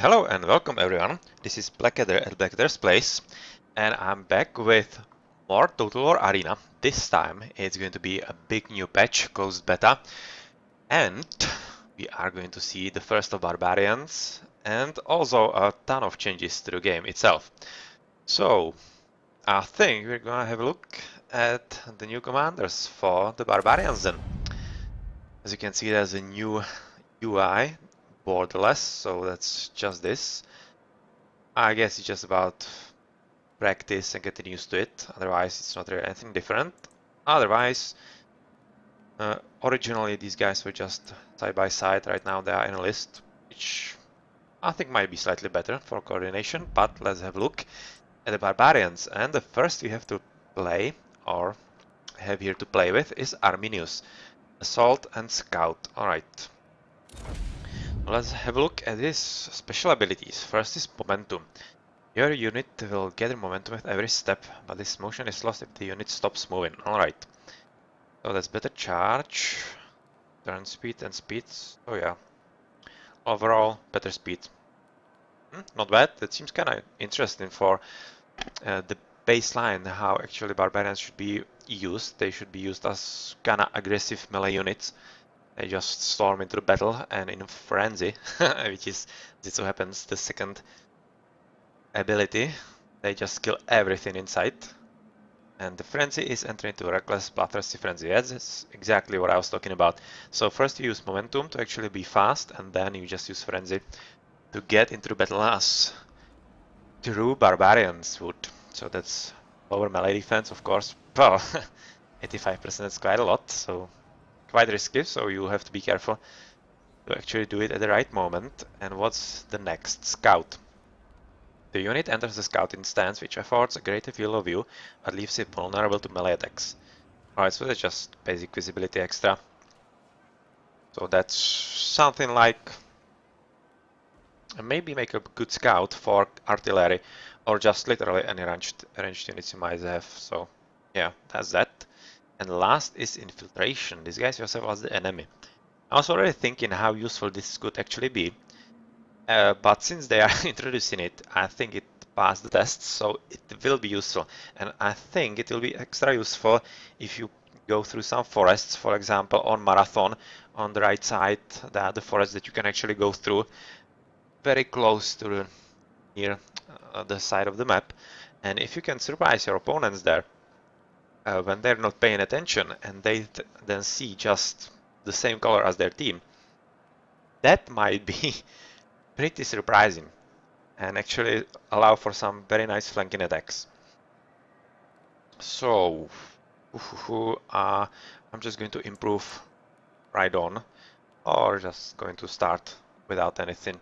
Hello and welcome everyone. This is Blackadder at Blackadder's Place, and I'm back with more Total War Arena. This time it's going to be a big new patch, closed beta, and we are going to see the first of Barbarians and also a ton of changes to the game itself. So I think we're gonna have a look at the new commanders for the Barbarians then. As you can see, there's a new UI, borderless, so that's just this. I guess it's just about practice and getting used to it. Otherwise, it's not really anything different. Otherwise, originally these guys were just side by side. Right now they are in a list, which I think might be slightly better for coordination. But let's have a look at the Barbarians. And the first we have to play, or have here to play with, is Arminius. Assault and Scout. Alright. Let's have a look at his special abilities. First is Momentum. Your unit will gather momentum with every step, but this motion is lost if the unit stops moving. Alright. So that's better charge, turn speed and speed. Oh yeah. Overall, better speed. Not bad. That seems kinda interesting for the baseline, how actually Barbarians should be used. They should be used as kinda aggressive melee units. They just storm into the battle and in frenzy, which is, this so happens, the second ability. They just kill everything in sight. And the frenzy is entering into reckless bloodthirsty frenzy. That's exactly what I was talking about. So first you use momentum to actually be fast, and then you just use frenzy to get into the battle as true barbarians would. So that's lower melee defense, of course. Well, 85% is quite a lot, so quite risky, so you have to be careful to actually do it at the right moment. And what's the next? Scout. The unit enters the scouting stance, which affords a greater field of view, but leaves it vulnerable to melee attacks. Alright, so that's just basic visibility extra. So that's something like maybe make a good scout for artillery, or just literally any ranged units you might have. So yeah, that's that. And last is infiltration. Disguise yourself as the enemy. I was already thinking how useful this could actually be. But since they are introducing it, I think it passed the test, so it will be useful. And I think it will be extra useful if you go through some forests, for example, on Marathon, on the right side, there are the forests that you can actually go through very close to the, near the side of the map. And if you can surprise your opponents there, when they're not paying attention and they then see just the same color as their team, that might be pretty surprising and actually allow for some very nice flanking attacks. So I'm just going to improve right on, or just going to start without anything.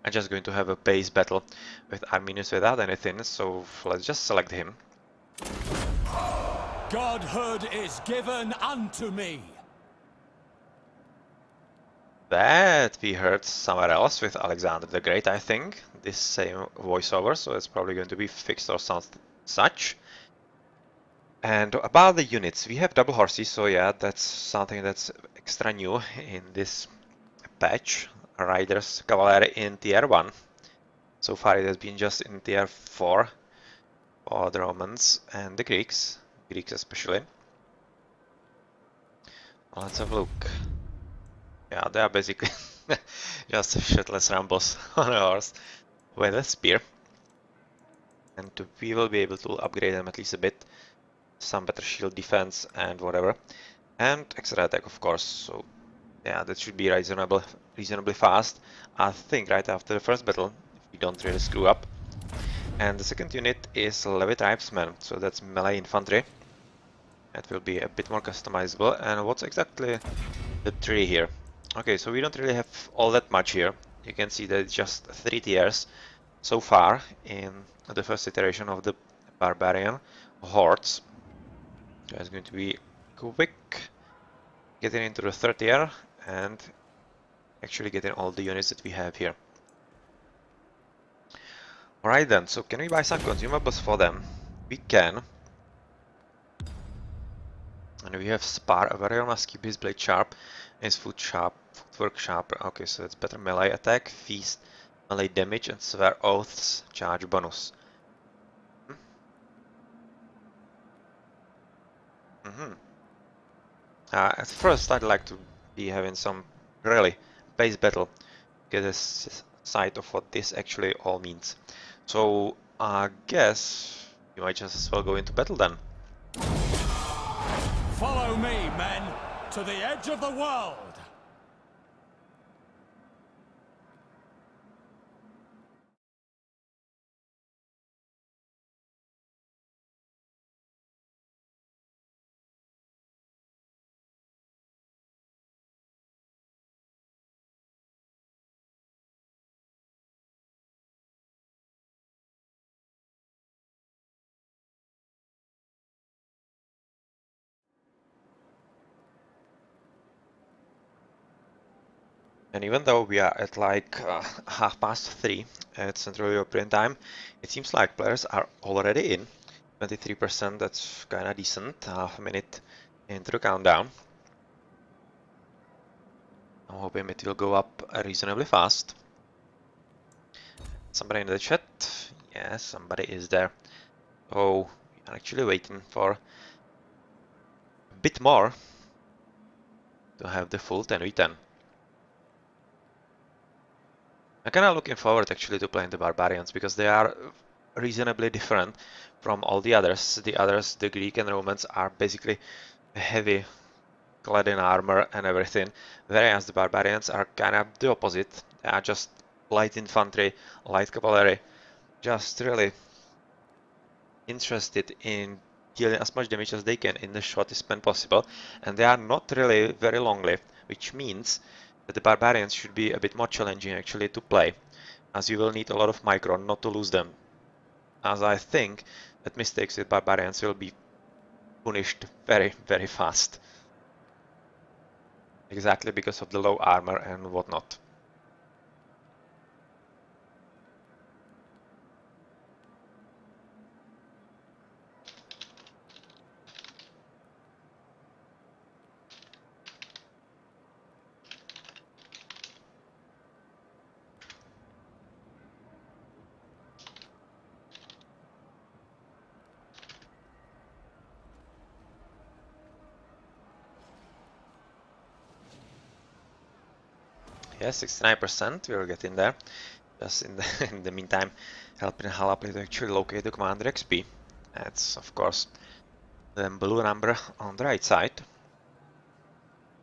I'm just going to have a base battle with Arminius without anything, so let's just select him. Godhood is given unto me. That we heard somewhere else with Alexander the Great, I think. This same voiceover, so it's probably going to be fixed or something such. And about the units, we have double horses, so yeah, that's something that's extra new in this patch. Riders, cavalry in tier 1. So far it has been just in tier 4 for the Romans and the Greeks especially. Let's have a look. Yeah, they are basically just shitless Rambos on a horse with a spear. And we will be able to upgrade them at least a bit. Some better shield defense and whatever. And extra attack, of course. So yeah, that should be reasonably fast. I think right after the first battle, if we don't really screw up. And the second unit is Levy Tribesmen, so that's melee infantry. That will be a bit more customizable. And what's exactly the tree here? Okay, so we don't really have all that much here. You can see that it's just 3 tiers so far in the first iteration of the Barbarian Hordes. So it's going to be quick getting into the 3rd tier and actually getting all the units that we have here. Alright then, so can we buy some consumables for them? We can. And we have Spar, a very must keep his blade sharp, and his footwork sharp. Okay, so it's better melee attack, feast, melee damage, and swear oaths charge bonus. At first, I'd like to be having some really base battle, get a sight of what this actually all means. So I guess you might just as well go into battle then. Follow me, men, to the edge of the world! And even though we are at like 3:30 at Central European time, it seems like players are already in. 23%, that's kinda decent, half a minute into the countdown. I'm hoping it will go up reasonably fast. Somebody in the chat? Yes, somebody is there. Oh, I'm actually waiting for a bit more to have the full 10v10. I'm kinda looking forward actually to playing the Barbarians because they are reasonably different from all the others. The others, the Greek and Romans, are basically heavy clad in armor and everything, whereas the Barbarians are kinda the opposite. They are just light infantry, light cavalry, just really interested in dealing as much damage as they can in the shortest span possible, and they are not really very long-lived, which means that the Barbarians should be a bit more challenging actually to play, as you will need a lot of micron not to lose them, as I think that mistakes with Barbarians will be punished very, very fast. Exactly because of the low armor and whatnot. Yes, 69%, we'll get in there. Just in the, in the meantime, helping Halapli to actually locate the commander XP. That's, of course, the blue number on the right side.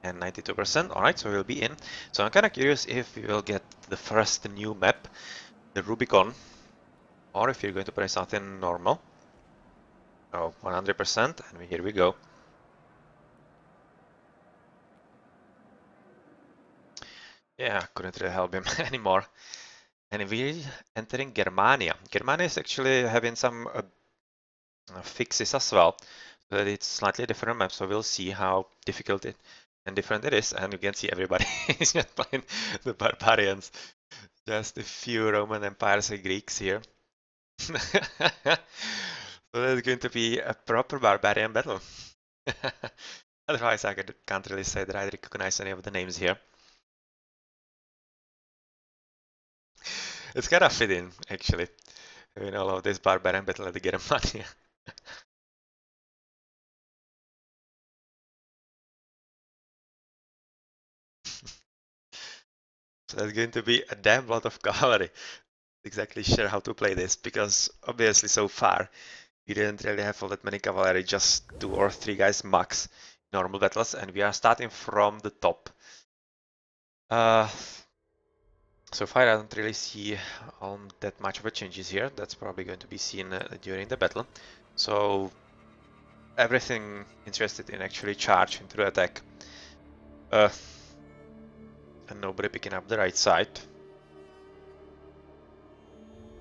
And 92%, alright, so we'll be in. So I'm kinda curious if we will get the first new map, the Rubicon, or if you're going to play something normal. Oh, 100%, and here we go. Yeah, couldn't really help him anymore. And we're entering Germania. Germania is actually having some fixes as well, so that it's slightly different map, so we'll see how difficult it and different it is. And you can see everybody is just playing the Barbarians. Just a few Roman empires and Greeks here. So that's going to be a proper Barbarian battle. Otherwise, I can't really say that I recognize any of the names here. It's kind of fitting, actually, in all of this Barbarian battle at the Germania. So there's going to be a damn lot of cavalry. Exactly sure how to play this, because obviously so far we didn't really have all that many cavalry, just 2 or 3 guys max normal battles, and we are starting from the top. So far I don't really see that much of a changes here. That's probably going to be seen during the battle. So everything interested in actually charge into the attack. And nobody picking up the right side.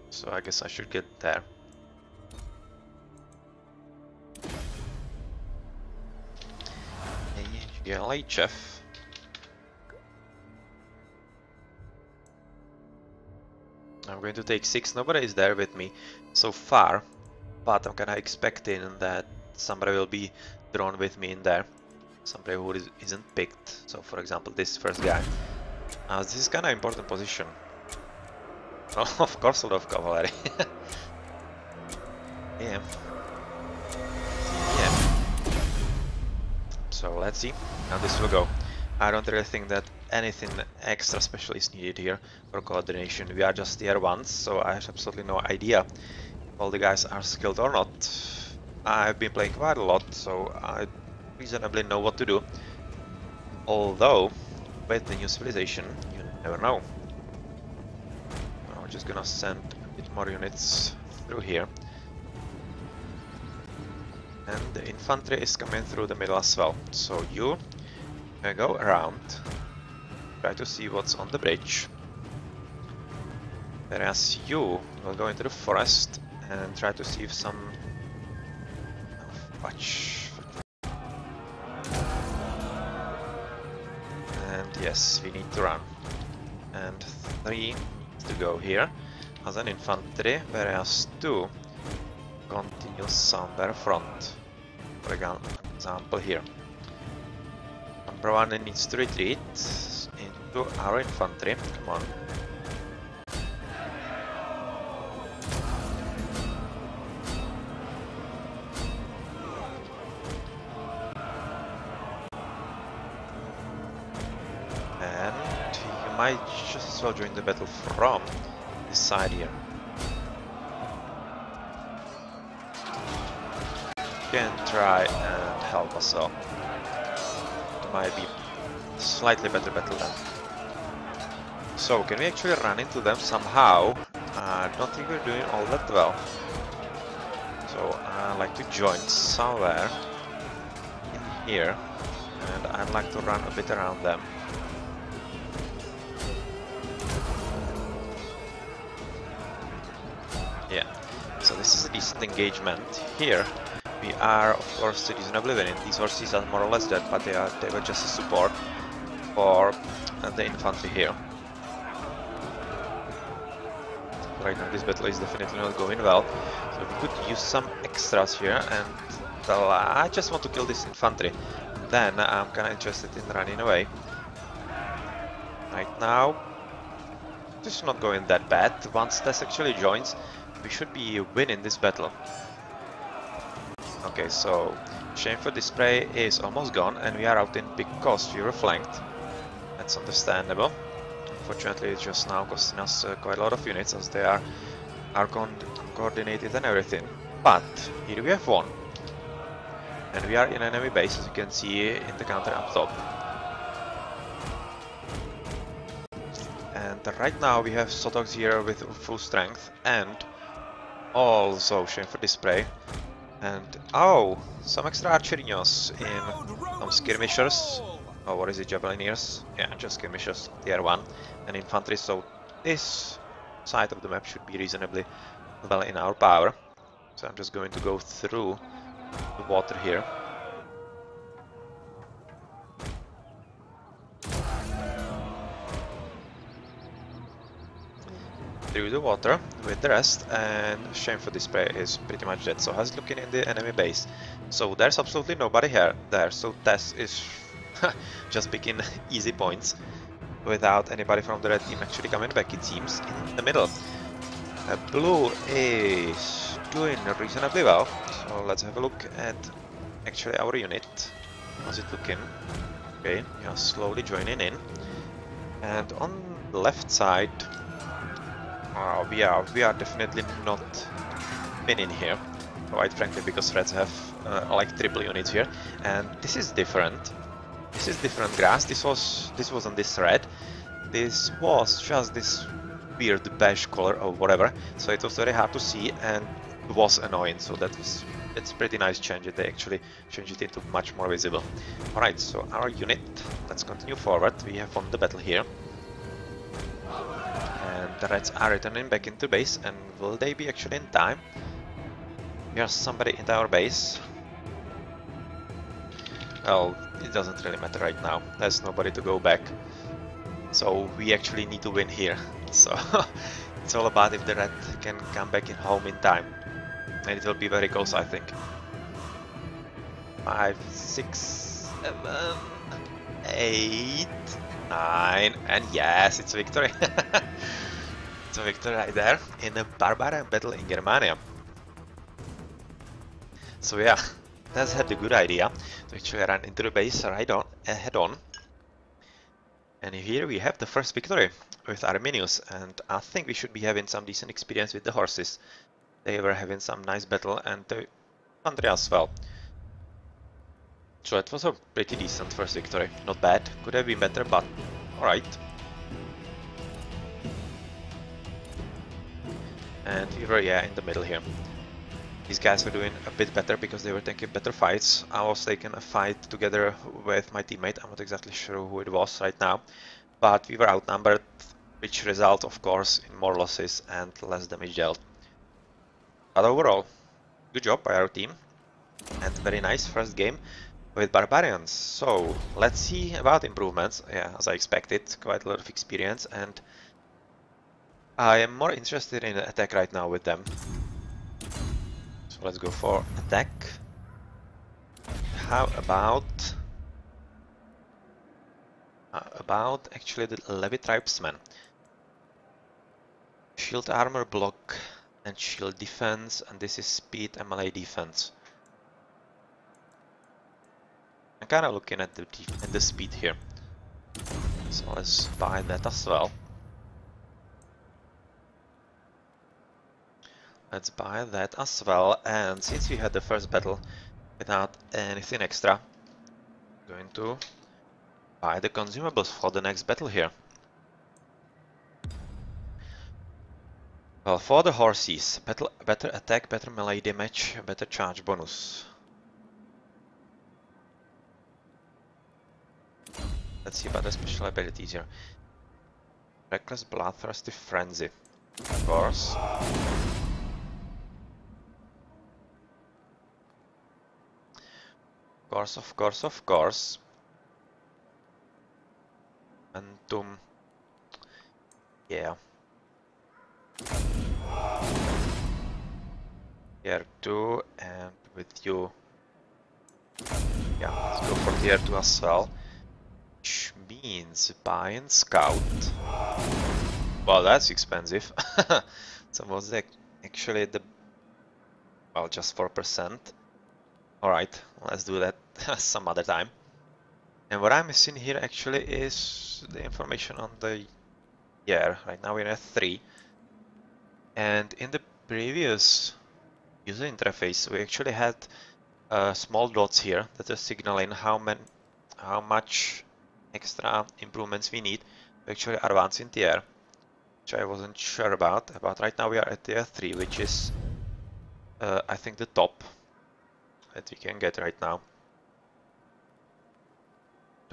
So I guess I should get there. GLHF. I'm going to take 6. Nobody is there with me so far, but I'm kinda expecting that somebody will be drawn with me in there. somebody who isn't picked. So for example this first guy. This is kind of important position. Oh, of course a lot of cavalry. Yeah. So let's see how this will go. I don't really think that anything extra special is needed here for coordination. We are just tier 1s, so I have absolutely no idea if all the guys are skilled or not. I've been playing quite a lot, so I reasonably know what to do. Although, with the new civilization, you never know. I'm just gonna send a bit more units through here. And the infantry is coming through the middle as well. So you go around, try to see what's on the bridge. Whereas you will go into the forest and try to see if some patch. And yes, we need to run. And 3 to go here as an infantry, whereas 2 continue somewhere front. For example here. Number 1 needs to retreat into our infantry. Come on. And you might just as well join the battle from this side here. Can try and help us out. It might be a slightly better battle then. So can we actually run into them somehow? I don't think we're doing all that well. So I'd like to join somewhere in here, and I'd like to run a bit around them. Yeah, so this is a decent engagement here. We are, of course, reasonably winning. These horses are more or less dead, but they were just a support for the infantry here. Right now this battle is definitely not going well, so we could use some extras here, and well, I just want to kill this infantry. Then I'm kinda interested in running away. Right now, this is not going that bad. Once Tess actually joins, we should be winning this battle. Okay, so Shameful Display is almost gone, and we are out in because we were flanked. That's understandable. Unfortunately, it's just now costing us quite a lot of units, as they are coordinated and everything. But here we have won, and we are in enemy base, as you can see in the counter up top. And right now we have Sotox here with full strength, and also Shameful Display. And oh, some extra archerinos in some skirmishers. Oh, what is it, Javelineers? Yeah, just skirmishers, tier 1, and infantry. So this side of the map should be reasonably well in our power. So I'm just going to go through the water here. Through the water with the rest, and Shameful Display is pretty much dead. So how's it looking in the enemy base? So there's absolutely nobody here there, so Tess is just picking easy points without anybody from the red team actually coming back, it seems, in the middle. Blue is doing reasonably well, so let's have a look at actually our unit. How's it looking? Okay, we are slowly joining in, and on the left side we are definitely not winning here, quite frankly, because Reds have like triple units here, and this is different. This is different grass. This wasn't this red. This was just this weird beige color or whatever. So it was very hard to see and it was annoying. So it's pretty nice change. They actually changed it into much more visible. All right. So our unit. Let's continue forward. We have won the battle here. And the Reds are returning back into base, and will they be actually in time? Here's somebody in our base. Well, it doesn't really matter right now. There's nobody to go back. So we actually need to win here. So it's all about if the Red can come back in home in time. And it will be very close, I think. 5, 6, 7, 8, 9, and yes, it's a victory. It's a victory right there in a Barbarian battle in Germania. So yeah, that's had a good idea to actually run into the base right on, head on. And here we have the first victory with Arminius, and I think we should be having some decent experience with the horses. They were having some nice battle, and the infantry as well. So it was a pretty decent first victory. Not bad, could have been better, but alright. And we were, yeah, in the middle here. These guys were doing a bit better because they were taking better fights. I was taking a fight together with my teammate. I'm not exactly sure who it was right now, but we were outnumbered, which result, of course, in more losses and less damage dealt. But overall, good job by our team, and very nice first game with Barbarians. So let's see about improvements. Yeah, as I expected, quite a lot of experience, and I am more interested in attack right now with them. So let's go for attack. How about actually the Levy Tribesmen? Shield armor block and shield defense, and this is speed and melee defense. I'm kind of looking at the speed here, so let's buy that as well. Let's buy that as well, and since we had the first battle without anything extra, I'm going to buy the consumables for the next battle here. Well, for the horses, better attack, better melee damage, better charge bonus. Let's see about the special abilities here. Reckless Bloodthirsty Frenzy, of course. Of course. Momentum. Yeah. Tier 2, and with you. Yeah, let's go for tier 2 as well. Which means buying Scout. Well, that's expensive. So was actually the... well, just 4%. Alright, let's do that some other time. And what I'm missing here actually is the information on the year. Right now we're at 3. And in the previous user interface we actually had small dots here that are signaling how much extra improvements we need to actually advance in tier, which I wasn't sure about. But right now we are at tier 3, which is I think the top that we can get right now.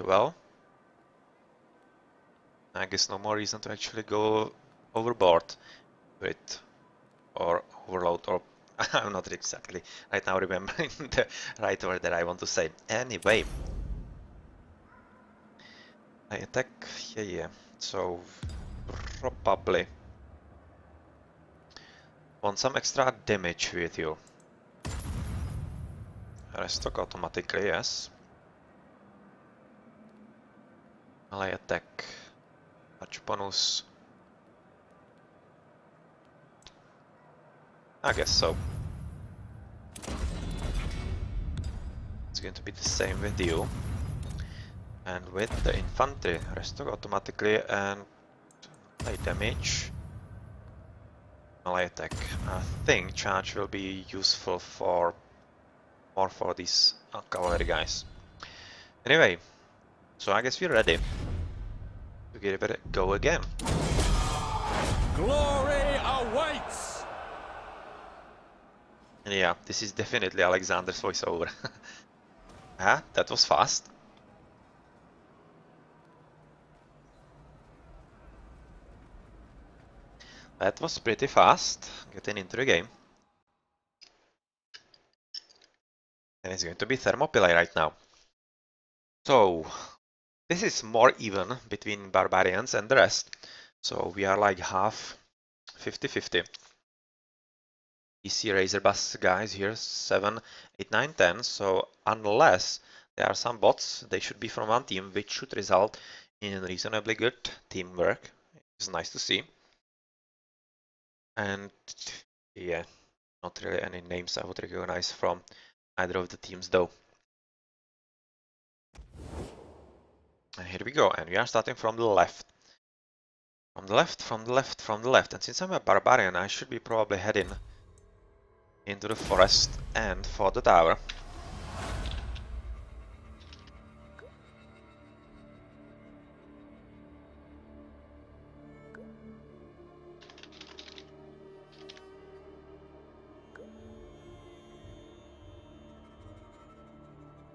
Well, I guess no more reason to actually go overboard with or overload, or I'm not exactly right now remembering the right word that I want to say. Anyway, I attack, yeah. So probably want some extra damage with you. Restock automatically, yes. Melee attack, touch bonus. I guess so. It's going to be the same with you. And with the infantry, restock automatically and melee damage. Melee attack. I think charge will be useful for more for these cavalry guys. Anyway, so I guess we're ready to give it a go again. Glory awaits! And yeah, this is definitely Alexander's voiceover. Ah, that was fast. That was pretty fast, getting into the game. And it's going to be Thermopylae right now. So, this is more even between Barbarians and the rest. So we are like half 50-50. You see Razor Bus guys here, 7, 8, 9, 10. So unless There are some bots, they should be from one team, which should result in reasonably good teamwork. It's nice to see. And yeah, not really any names I would recognize from either of the teams though. And here we go, and we are starting from the left. From the left, from the left, from the left. And since I'm a barbarian, I should be probably heading into the forest and for the tower.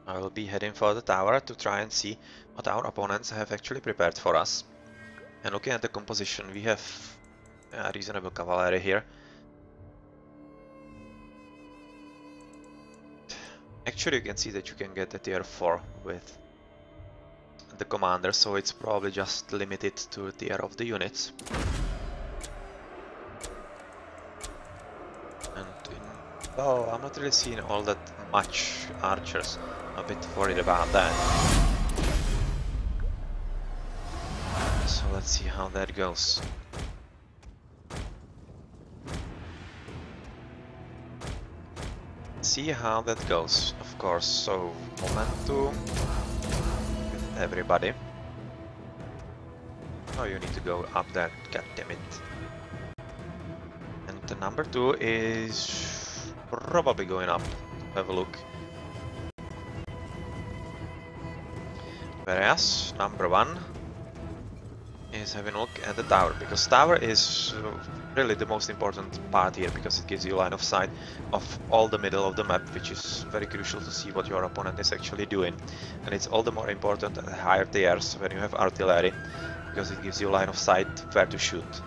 I will be heading for the tower to try and see what our opponents have actually prepared for us. And looking at the composition, we have a reasonable cavalry here. Actually, you can see that you can get a tier 4 with the commander, so it's probably just limited to the tier of the units. And well, I'm not really seeing all that much archers. I'm a bit worried about that. So let's see how that goes. See how that goes, of course. So momentum with everybody. Oh, you need to go up there, god damn it. And the number 2 is probably going up. Have a look. Whereas number 1 is having a look at the tower, because tower is really the most important part here, because it gives you line of sight of all the middle of the map, which is very crucial to see what your opponent is actually doing. And it's all the more important at higher tiers when you have artillery, because it gives you line of sight where to shoot.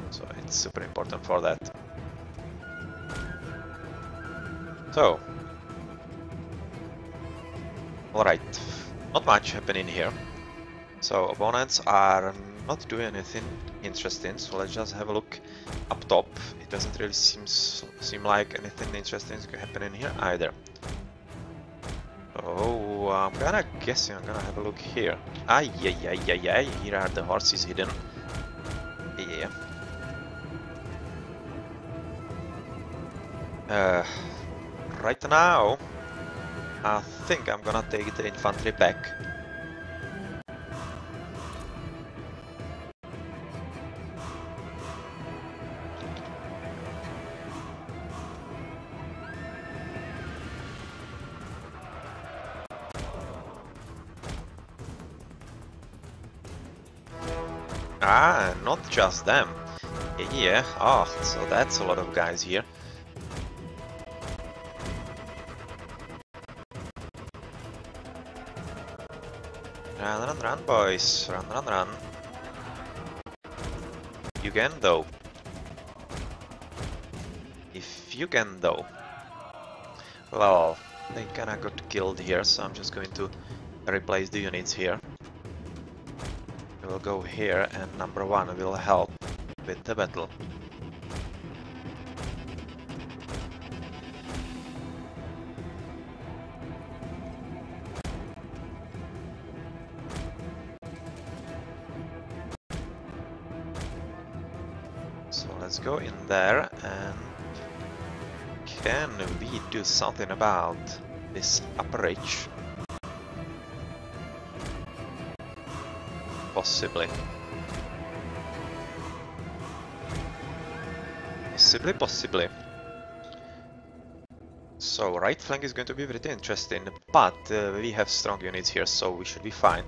So it's super important for that. So, alright, not much happening here. So opponents are not doing anything interesting, so let's just have a look up top. It doesn't really seem like anything interesting is happening here either. Oh, I'm gonna guessing I'm gonna have a look here. Ay, here are the horses hidden. Yeah. Right now, I think I'm gonna take the infantry back. Ah, not just them. Yeah, oh, so that's a lot of guys here. Run, boys. Run. You can, though. If you can, though. Well, they kinda got killed here, so I'm just going to replace the units here. We'll go here, and number 1 will help with the battle. So let's go in there, and can we do something about this upper ridge? Possibly. Possibly. So right flank is going to be pretty interesting, but we have strong units here, so we should be fine.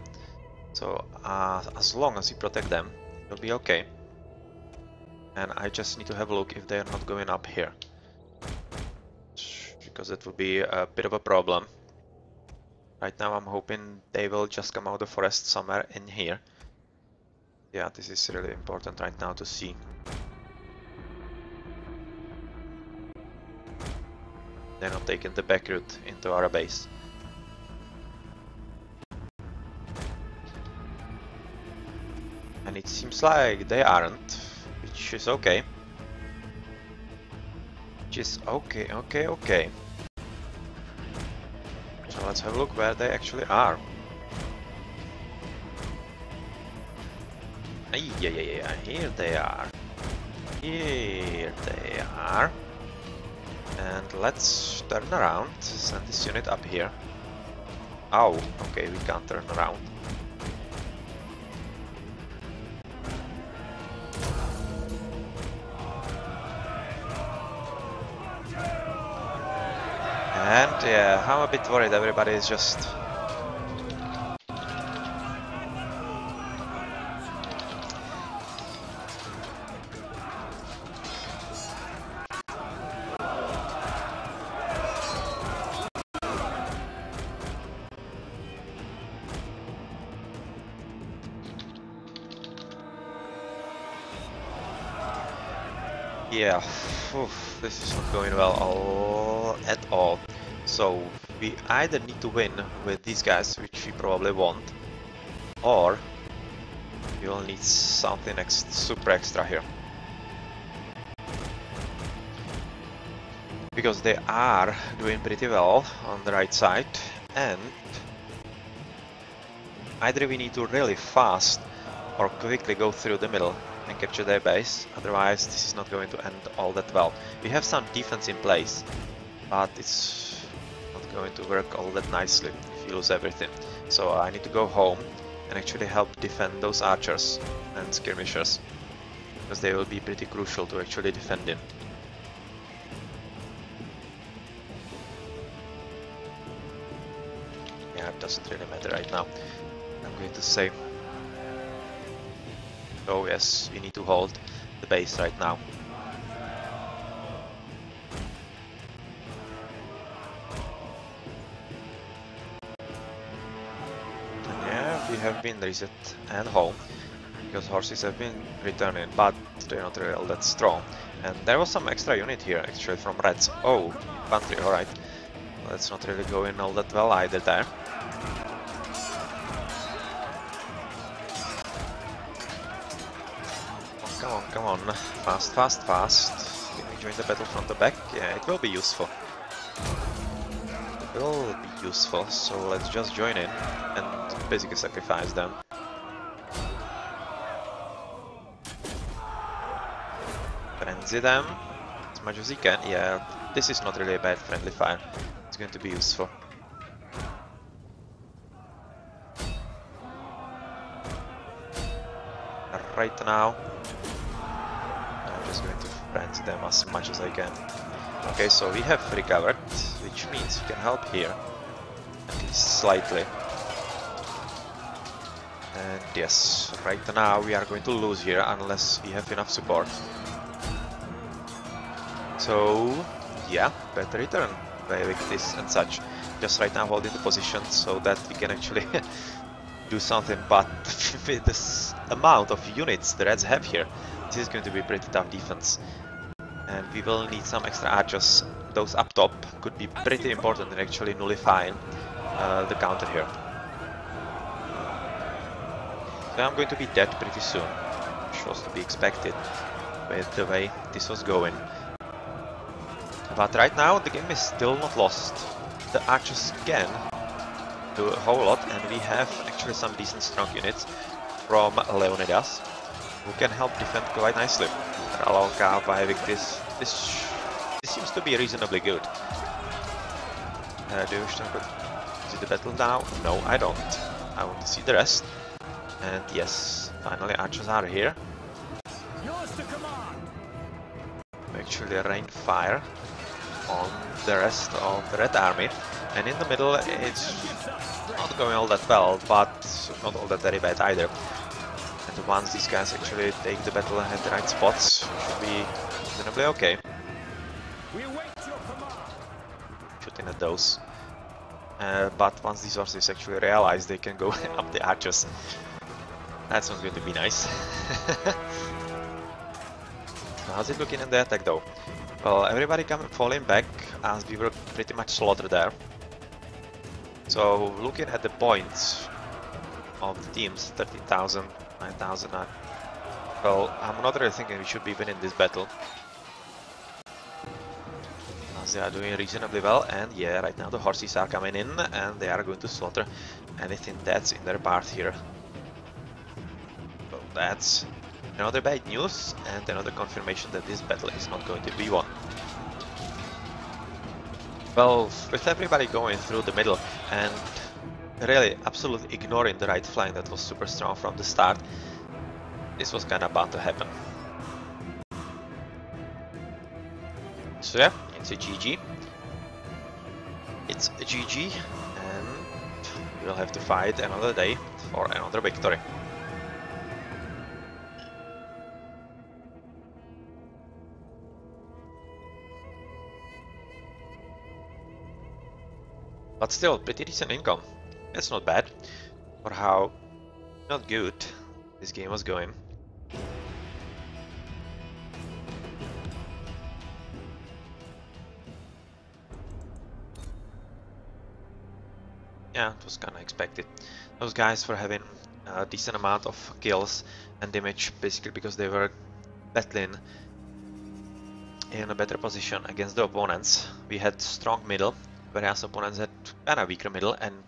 So as long as we protect them, it'll be okay. And I just need to have a look if they're not going up here, because that would be a bit of a problem. Right now I'm hoping they will just come out of the forest somewhere in here. Yeah, this is really important right now to see. They're not taking the back route into our base. And it seems like they aren't, which is okay. Which is okay. So Let's have a look where they actually are. Yeah, here they are. Here they are. And let's turn around, send this unit up here. Oh, okay, we can't turn around. And yeah, I'm a bit worried everybody is just... Yeah, oof, this is not going well at all. So we either need to win with these guys, which we probably won't, or we will need something super extra here. Because they are doing pretty well on the right side, and either we need to really fast or quickly go through the middle and capture their base, otherwise this is not going to end all that well. We have some defense in place, but it's not going to work all that nicely if you lose everything. So I need to go home and actually help defend those archers and skirmishers, because they will be pretty crucial to actually defending. Yeah, it doesn't really matter right now, I'm going to say. So yes, we need to hold the base right now. And yeah, we have been reset and home, because horses have been returning, but they're not really all that strong. And there was some extra unit here actually from Reds. Oh, infantry, alright. That's not really going all that well either there. Come on, fast. Can we join the battle from the back? Yeah, it will be useful. It will be useful, so let's just join in and basically sacrifice them. Frenzy them as much as you can. Yeah, this is not really a bad friendly fire. It's going to be useful. Right now, I'm just going to frenzy them as much as I can. Okay, so we have recovered, which means we can help here, at least slightly. And yes, right now we are going to lose here unless we have enough support. So yeah, better return with this and such. Just right now holding the position so that we can actually do something, but with this amount of units the Reds have here, this is going to be pretty tough defense. And we will need some extra archers. Those up top could be pretty important in actually nullifying the counter here. So I'm going to be dead pretty soon, which was to be expected with the way this was going. But right now the game is still not lost. The archers can do a whole lot, and we have actually some decent strong units from Leonidas who can help defend quite nicely. Alonka, Victis, this seems to be reasonably good. Do you wish to see the battle now? No, I don't. I want to see the rest. And yes, finally archers are here. We actually rain fire on the rest of the Red Army. And in the middle it's not going all that well, but not all that very bad either. And once these guys actually take the battle at the right spots, should be reasonably okay. Shooting at those. But once these horses actually realize they can go up the archers, that's not going to be nice. How's it looking in the attack though? Well, everybody falling back as we were pretty much slaughtered there. So looking at the points of the teams, 13,000, 9,000. Well, I'm not really thinking we should be winning this battle. As they are doing reasonably well, and yeah, right now the horses are coming in and they are going to slaughter anything that's in their path here. So that's another bad news and another confirmation that this battle is not going to be won. Well, with everybody going through the middle and really absolutely ignoring the right flank that was super strong from the start, this was kinda bound to happen. So yeah, it's a GG. It's a GG, and we'll have to fight another day for another victory. But still, pretty decent income. It's not bad for how not good this game was going. Yeah, it was kinda expected. Those guys were having a decent amount of kills and damage, basically because they were battling in a better position against the opponents. We had strong middle, whereas opponents had kinda weaker middle, and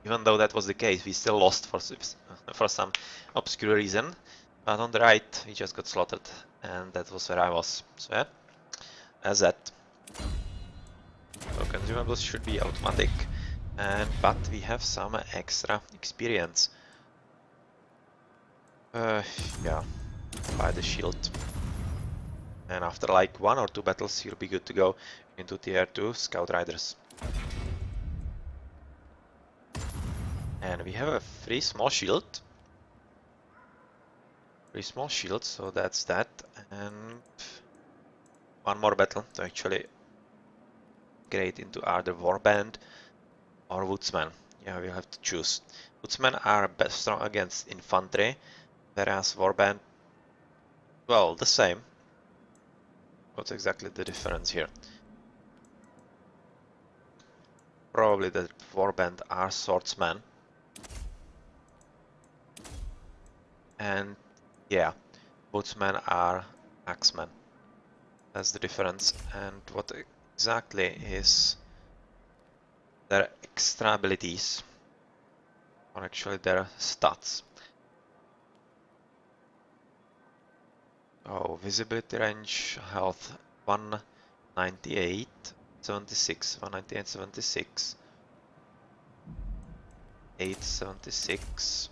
even though that was the case, we still lost for some obscure reason. But on the right, we just got slaughtered, and that was where I was. So yeah, as that. So consumables should be automatic, but we have some extra experience. Yeah, buy the shield. And after like 1 or 2 battles, you'll be good to go into tier 2 Scout Riders. And we have a free small shield. So that's that. And 1 more battle to actually upgrade into either Warband or Woodsman. Yeah, we'll have to choose. Woodsmen are best strong against infantry, whereas Warband, well, the same. What's exactly the difference here? Probably the Warband are swordsmen. And yeah, Woodsmen are axemen. That's the difference. And what exactly is their extra abilities, or actually their stats? Oh, visibility range, health 198, 76, 198, 76, 876.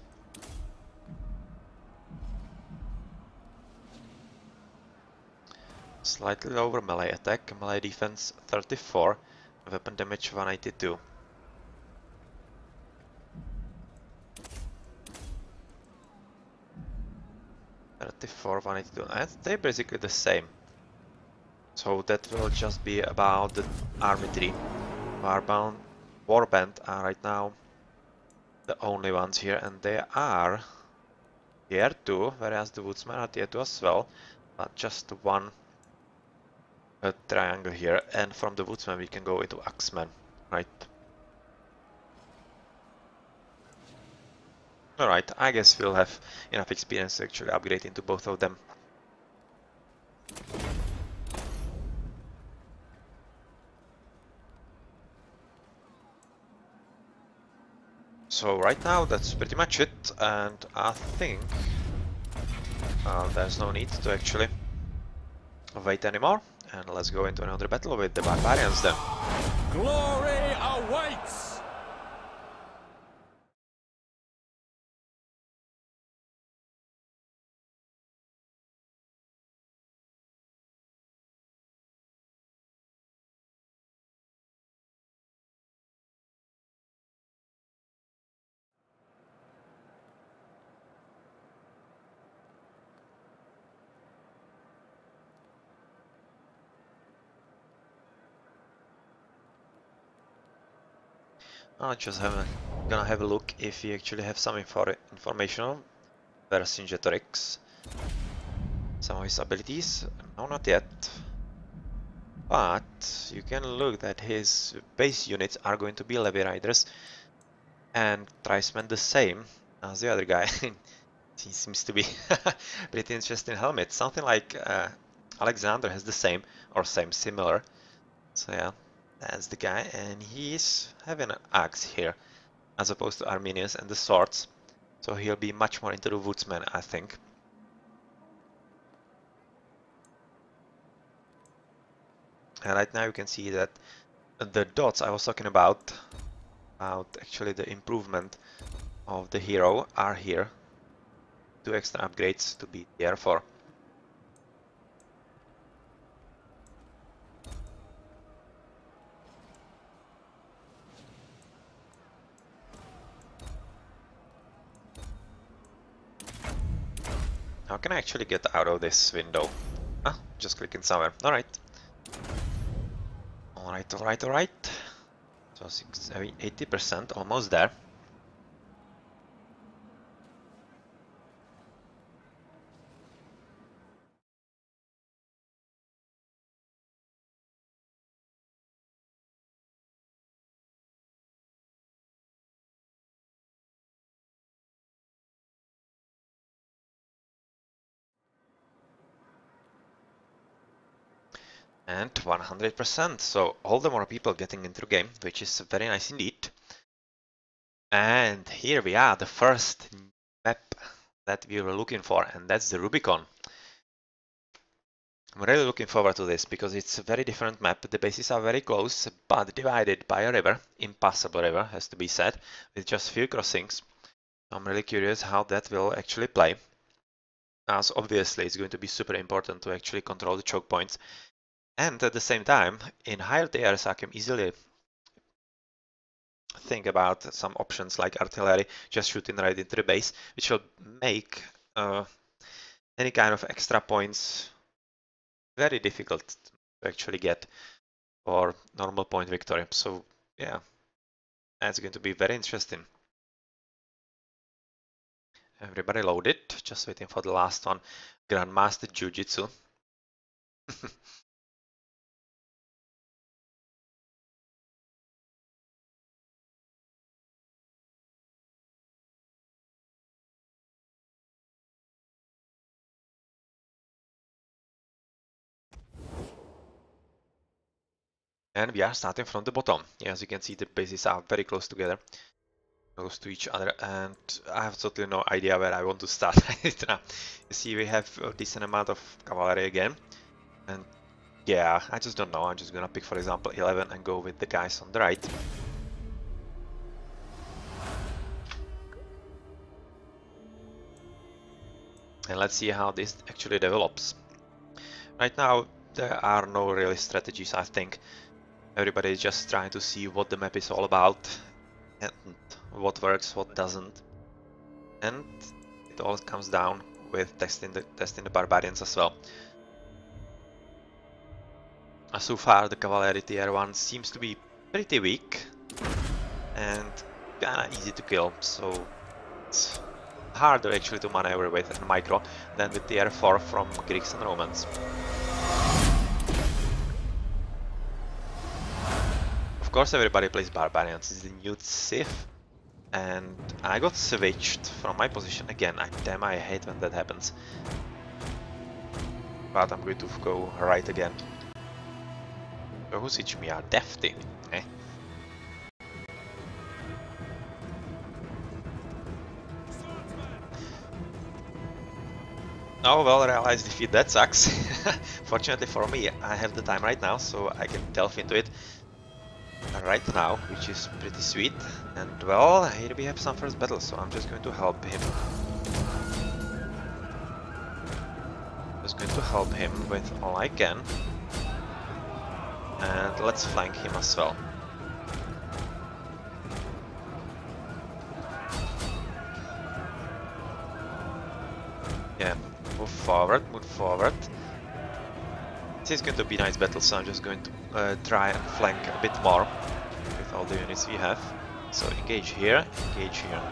Slightly lower melee attack, melee defense 34, weapon damage 182. They're basically the same. So that will just be about the army tree. Warband are right now the only ones here, and they are tier 2, whereas the Woodsmen are tier 2 as well, but just one triangle here, and from the Woodsman we can go into Axemen, right? Alright, I guess we'll have enough experience to actually upgrade into both of them. So right now that's pretty much it, and I think there's no need to actually wait anymore, and let's go into another battle with the Barbarians then. Glory awaits! I'm just gonna have a look if we actually have some information on Vercingetorix. Some of his abilities. No, not yet. But you can look that his base units are going to be Levy Riders, and Tribesmen the same as the other guy. He seems to be pretty interesting helmet. Something like Alexander has the same, or similar. So yeah, that's the guy, and he's having an axe here, as opposed to Arminius and the swords. So he'll be much more into the woodsman, I think. And right now you can see that the dots I was talking about actually the improvement of the hero are here. 2 extra upgrades to be there for. How can I actually get out of this window? Ah, just clicking somewhere. Alright. Alright. So 80%, almost there. And 100%, so all the more people getting into the game, which is very nice indeed. And here we are, the first map that we were looking for, and that's the Rubicon. I'm really looking forward to this because it's a very different map. The bases are very close, but divided by a river, impassable river has to be said, with just few crossings. I'm really curious how that will actually play, as obviously it's going to be super important to actually control the choke points. And at the same time, in higher tiers I can easily think about some options like artillery, just shooting right into the base, which will make any kind of extra points very difficult to actually get for normal point victory. So yeah, that's going to be very interesting. Everybody loaded, just waiting for the last one. Grandmaster Jiu-Jitsu. And we are starting from the bottom. Yeah, as you can see, the bases are very close together, close to each other, and I have totally no idea where I want to start right now. You see, we have a decent amount of cavalry again, and yeah, I just don't know. I'm just gonna pick, for example, 11 and go with the guys on the right. And let's see how this actually develops. Right now, there are no really strategies, I think. Everybody is just trying to see what the map is all about, and what works, what doesn't. And it all comes down with testing the barbarians as well. So far, the cavalry tier 1 seems to be pretty weak and kinda easy to kill, so it's harder actually to maneuver with in micro than with tier 4 from Greeks and Romans. Of course, everybody plays barbarians. It's the new Sith, and I got switched from my position again. Damn, I hate when that happens. But I'm going to go right again. Who switched me are defty. Eh? Oh well, realized defeat, that sucks. Fortunately for me, I have the time right now, so I can delve into it right now, which is pretty sweet. And well, here we have some first battle, so I'm just going to help him. Just going to help him with all I can. And let's flank him as well. Yeah, move forward. This is going to be a nice battle, so I'm just going to try and flank a bit more with all the units we have. So engage here, engage here.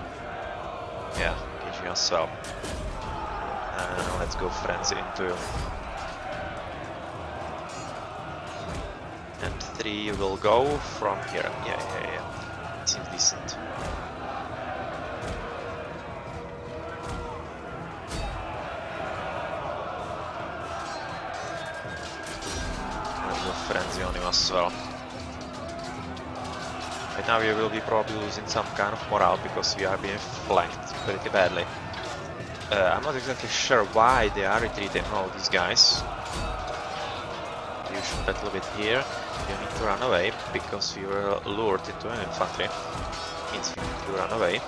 Yeah, engage here as well. And let's go frenzy into you. And 3 will go from here. Yeah. Seems decent. frenzy on him as well. Right now we will be probably losing some kind of morale because we are being flanked pretty badly. I'm not exactly sure why they are retreating, all these guys. You should battle a bit here. You need to run away because we were lured into an infantry. Means we need to run away.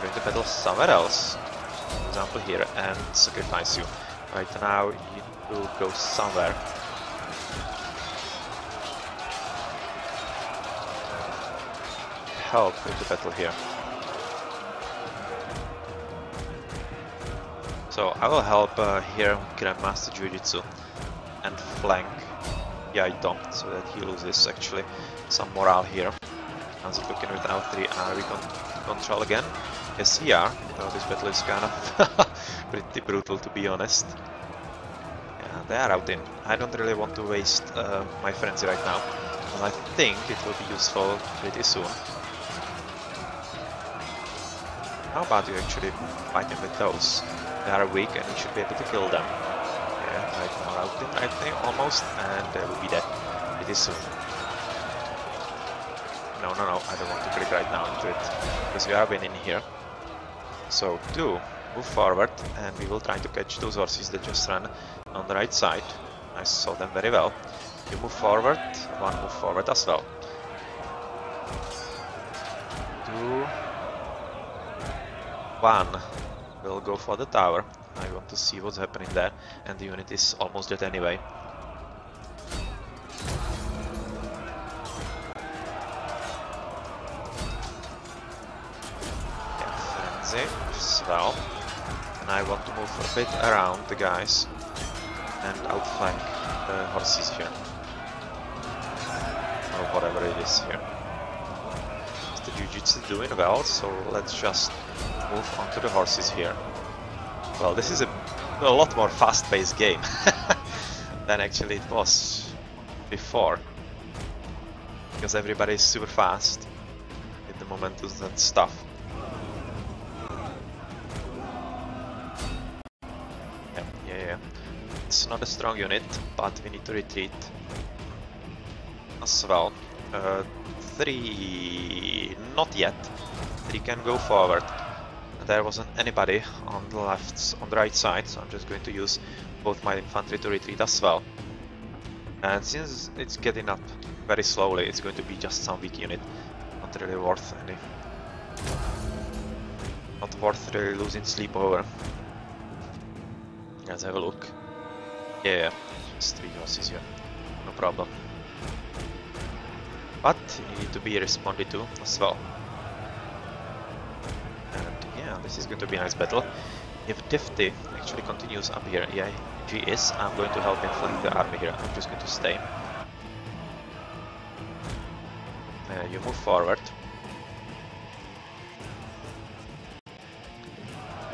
We're going to battle somewhere else. For example here, and sacrifice you. Right now you need to go somewhere. Help with the battle here. So I will help here Grandmaster Jiu-Jitsu and flank Yaito so that he loses actually some morale here. How's it looking with our 3? Are we control again? Yes we are, though this battle is kind of pretty brutal to be honest. Yeah, they are out in. I don't really want to waste my frenzy right now, because I think it will be useful pretty soon. How about you actually fighting with those? They are weak and you should be able to kill them. Yeah, right now out in, I think, almost, and they will be dead pretty soon. No, I don't want to click right now into it, because we are winning here. So, 2, move forward, and we will try to catch those horses that just ran on the right side. I saw them very well. You move forward, 1 move forward as well. 2, 1. We'll go for the tower. I want to see what's happening there, and the unit is almost dead anyway. Yeah, frenzy as well. And I want to move a bit around the guys and outflank the horses here. Or whatever it is here. The Jiu-Jitsu is doing well, so let's just move on to the horses here. Well, this is a lot more fast-paced game than actually it was before, because everybody is super fast with the momentum and stuff. Yeah. It's not a strong unit, but we need to retreat as well. 3, not yet. 3 can go forward. There wasn't anybody on the left, on the right side, so I'm just going to use both my infantry to retreat as well. And since it's getting up very slowly, it's going to be just some weak unit. Not really worth any. Not worth really losing sleep over. Let's have a look. Yeah, just 3 horses here. No problem. But you need to be responded to as well. And yeah, this is going to be a nice battle. If Tifty actually continues up here, yeah, he is, I'm going to help him flank the army here. I'm just going to stay. You move forward.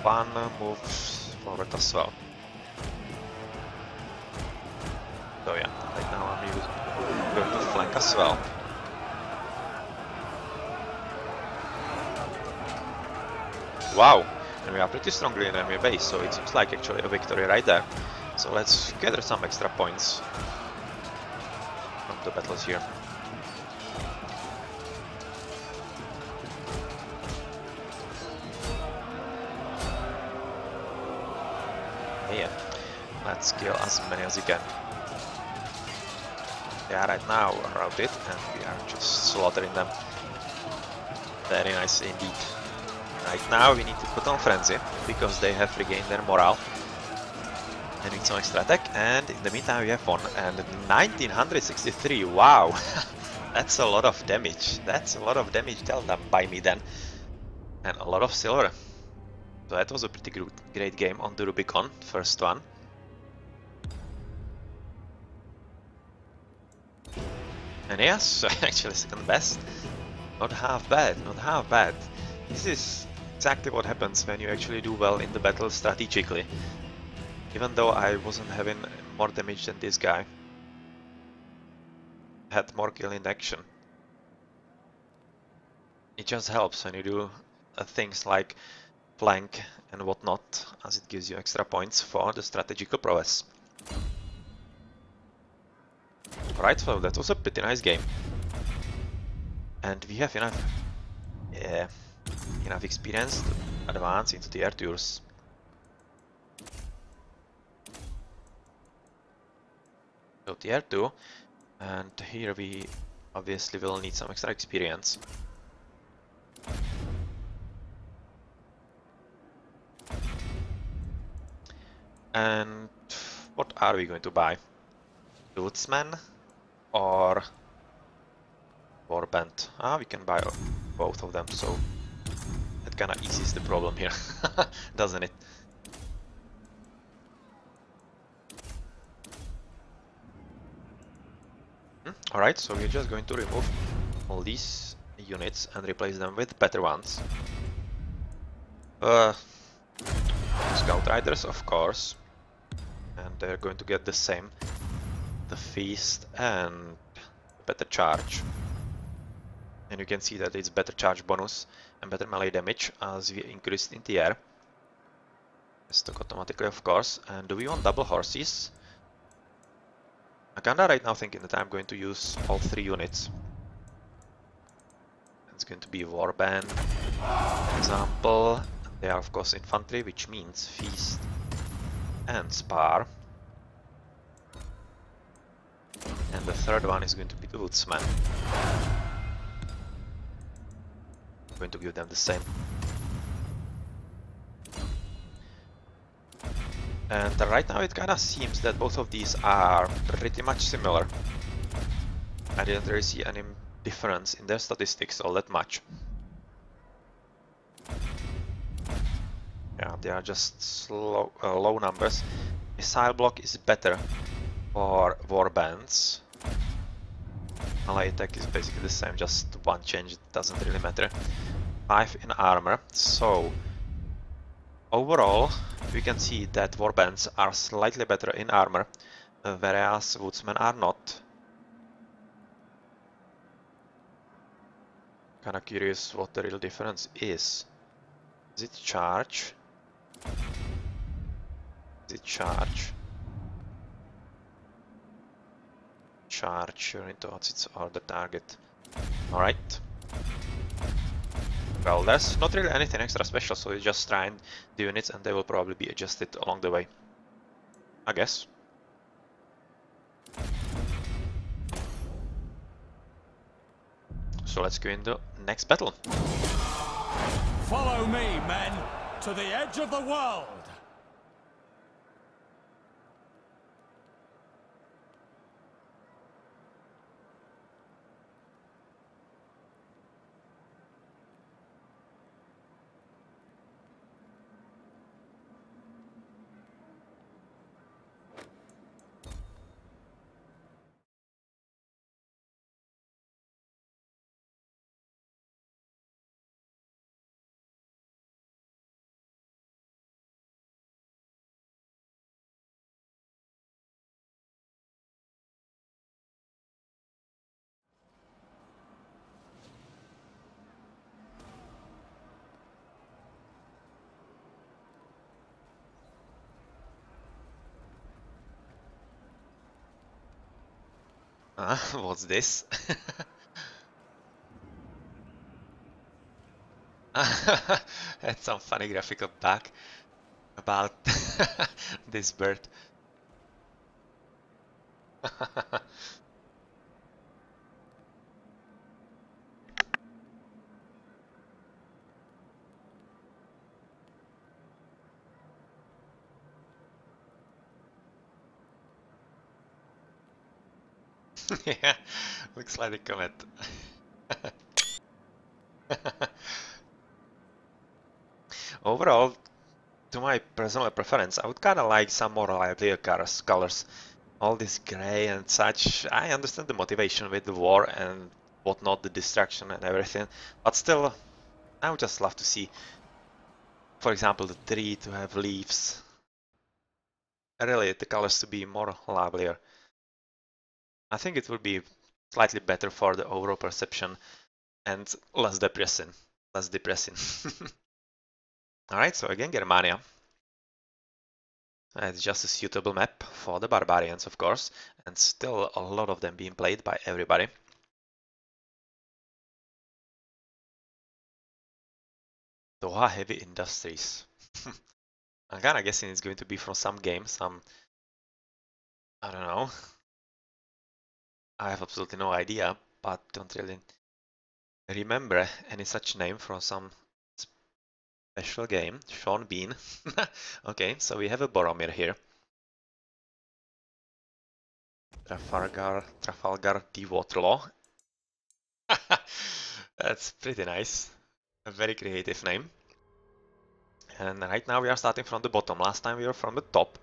1 moves forward as well. So yeah, right now I'm going to flank as well. Wow, and we are pretty strongly in enemy base, so it seems like actually a victory right there. So let's gather some extra points from the battles here. Yeah, let's kill as many as you can. They are right now routed and we are just slaughtering them. Very nice indeed. Right now we need to put on frenzy because they have regained their morale. And need some extra attack, and in the meantime we have won. And 1963, wow! That's a lot of damage. That's a lot of damage dealt by me then. And a lot of silver. So that was a pretty great game on the Rubicon, first one. And yes, actually second best. Not half bad, not half bad. This is exactly what happens when you actually do well in the battle strategically. Even though I wasn't having more damage than this guy. Had more kill in action. It just helps when you do things like flank and whatnot, as it gives you extra points for the strategical prowess. Right, so that was a pretty nice game. And we have enough experience to advance into tier 2s. So tier 2, and here we obviously will need some extra experience. And what are we going to buy? Woodsman or Warband? Ah, we can buy both of them, so that kinda eases the problem here, doesn't it? Alright, so we're just going to remove all these units and replace them with better ones. Scout Riders, of course. And they're going to get the same. The Feast and better charge. And you can see that it's better charge bonus and better melee damage as we increased in the air. Stock automatically, of course. And do we want double horses? I'm kinda right now thinking that I'm going to use all 3 units. It's going to be Warband, for example. They are of course infantry, which means Feast and Spar. And the third one is going to be the Woodsman. I'm going to give them the same. And right now it kinda seems that both of these are pretty much similar. I didn't really see any difference in their statistics all that much. Yeah, they are just low numbers. Missile block is better for warbands. Melee attack is basically the same, just one change, it doesn't really matter. 5 in armor, so overall we can see that warbands are slightly better in armor, whereas woodsmen are not. Kinda curious what the real difference is. Is it charge? Is it charge? Charge unit towards its order target. Alright. Well, there's not really anything extra special, so you just try the units and they will probably be adjusted along the way. I guess. So let's go into next battle. Follow me, men, to the edge of the world. What's this? Had some funny graphical back about this bird. Yeah, looks like a comet. Overall, to my personal preference, I would kinda like some more livelier colors. All this grey and such. I understand the motivation with the war and whatnot, the destruction and everything, but still, I would just love to see, for example, the tree to have leaves. Really, the colors to be more livelier. I think it would be slightly better for the overall perception and less depressing. Less depressing. Alright, so again, Germania. It's just a suitable map for the Barbarians, of course, and still a lot of them being played by everybody. Doha Heavy Industries. I'm kinda guessing it's going to be from some game, I don't know. I have absolutely no idea, but don't really remember any such name from some special game. Sean Bean. Okay, so we have a Boromir here. Trafalgar de Waterloo. That's pretty nice. A very creative name. And right now we are starting from the bottom. Last time we were from the top.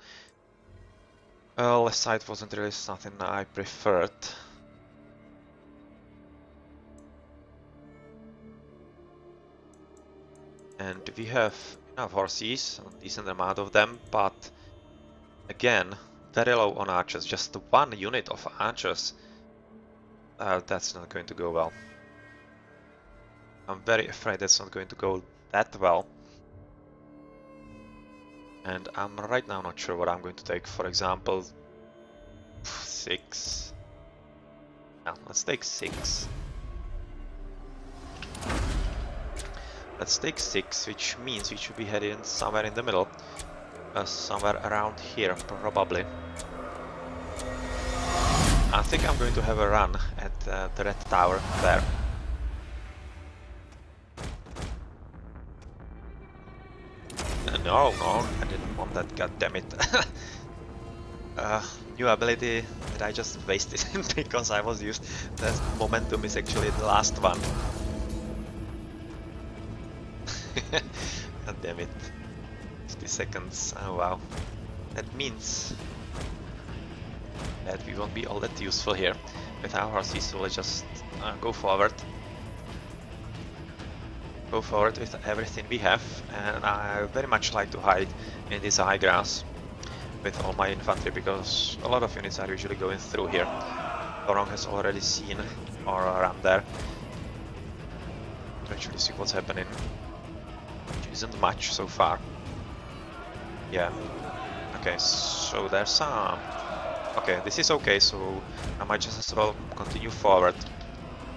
Left side wasn't really something I preferred. And we have enough horses, a decent amount of them, but again, very low on archers. Just one unit of archers. That's not going to go well. I'm very afraid that's not going to go that well. And I'm right now not sure what I'm going to take. For example, 6. No, let's take 6. Let's take 6, which means we should be heading somewhere in the middle. Somewhere around here, probably. I think I'm going to have a run at the red tower there. No, I didn't want that, goddammit. New ability that I just wasted because I was used. The momentum is actually the last one. God damn it. 50 seconds. Oh wow. That means that we won't be all that useful here with our horses, so let's just go forward. Go forward with everything we have, and I very much like to hide in this high grass with all my infantry because a lot of units are usually going through here. Lorong has already seen or run there to actually see what's happening. Which isn't much so far. Yeah. Okay, so there's some... Okay, this is okay, so I might just as well continue forward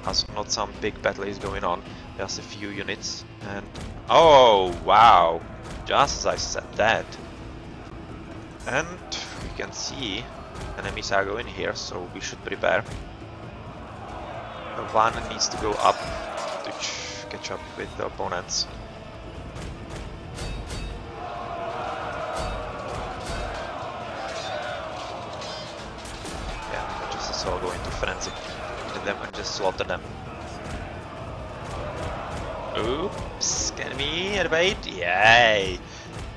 as not some big battle is going on. Just a few units and... Oh, wow! Just as I said that. And we can see enemies are going here, so we should prepare. One needs to go up to catch up with the opponents. Yeah, just as well go into frenzy with them and just slaughter them. Oops, can we invade? Yay!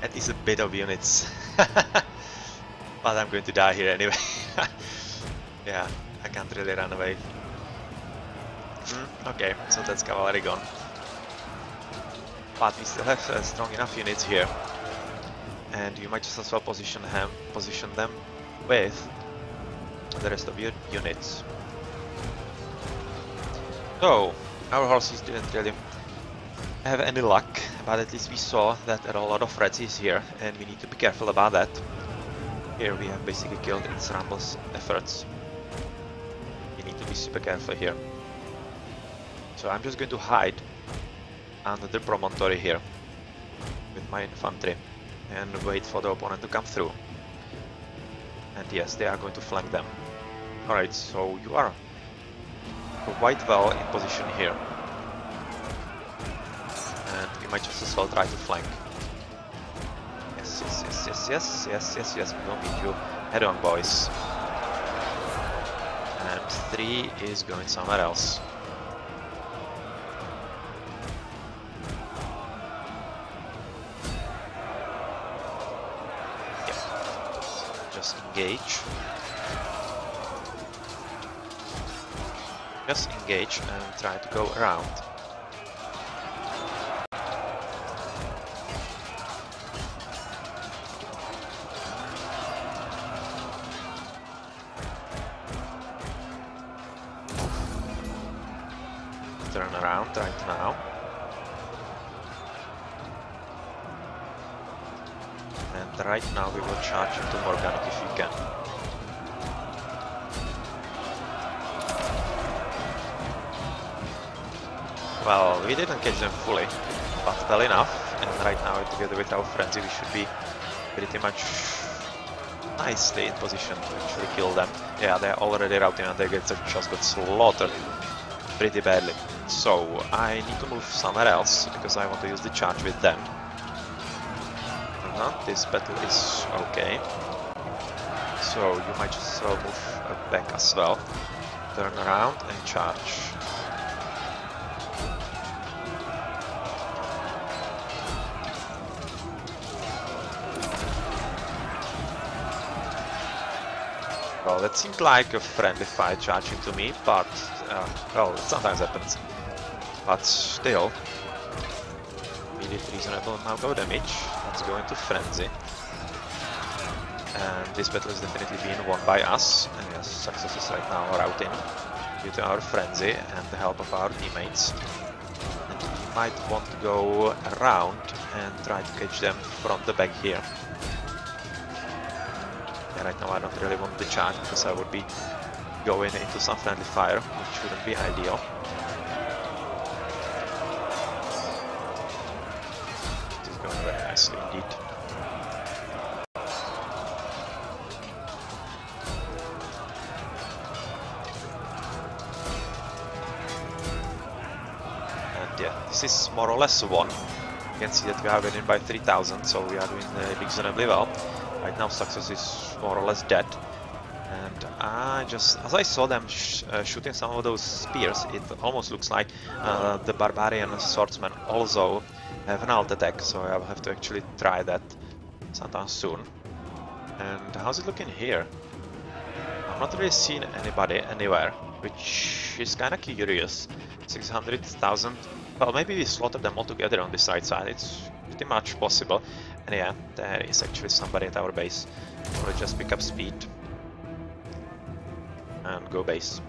That is a bit of units. But I'm going to die here anyway. Yeah, I can't really run away. Okay, so that's cavalry gone. But we still have strong enough units here. And you might just as well position them with the rest of your units. So, our horses didn't really have any luck, but at least we saw that there are a lot of threats here, and we need to be careful about that. Here we have basically killed its Rumble's efforts. We need to be super careful here. So I'm just going to hide under the promontory here with my infantry and wait for the opponent to come through. And yes, they are going to flank them. Alright, so you are quite well in position here. And we might just as well try to flank. Yes, we will meet you head on, boys. And 3 is going somewhere else. Yeah. Just engage. Just engage and try to go around. Turn around right now. And And right now we will charge into Morganic if we can. Well, we didn't catch them fully, but well enough. And right now, together with our frenzy, we should be pretty much nicely in position to actually kill them. Yeah, they're already routing and they just got slaughtered pretty badly. So I need to move somewhere else because I want to use the charge with them. This battle is okay. So you might just move back as well. Turn around and charge. Well, that seemed like a friendly fight charging to me, but well, it sometimes happens. But still, we did reasonable amount of damage. Let's go into frenzy. And this battle is definitely being won by us. And yes, success is right now routing due to our frenzy and the help of our teammates. And we might want to go around and try to catch them from the back here. Yeah, right now I don't really want the charge because I would be going into some friendly fire, which wouldn't be ideal. It is going very nicely indeed. And yeah, this is more or less won. You can see that we are winning by 3000, so we are doing reasonably well. Right now success is more or less dead. And as I saw them shooting some of those spears, it almost looks like the Barbarian swordsmen also have an alt attack, so I will have to actually try that sometime soon. And how's it looking here? I've not really seen anybody anywhere, which is kinda curious. 600,000. Well, maybe we slaughtered them all together on this right side, it's pretty much possible. And yeah, there is actually somebody at our base. We'll just pick up speed and go base.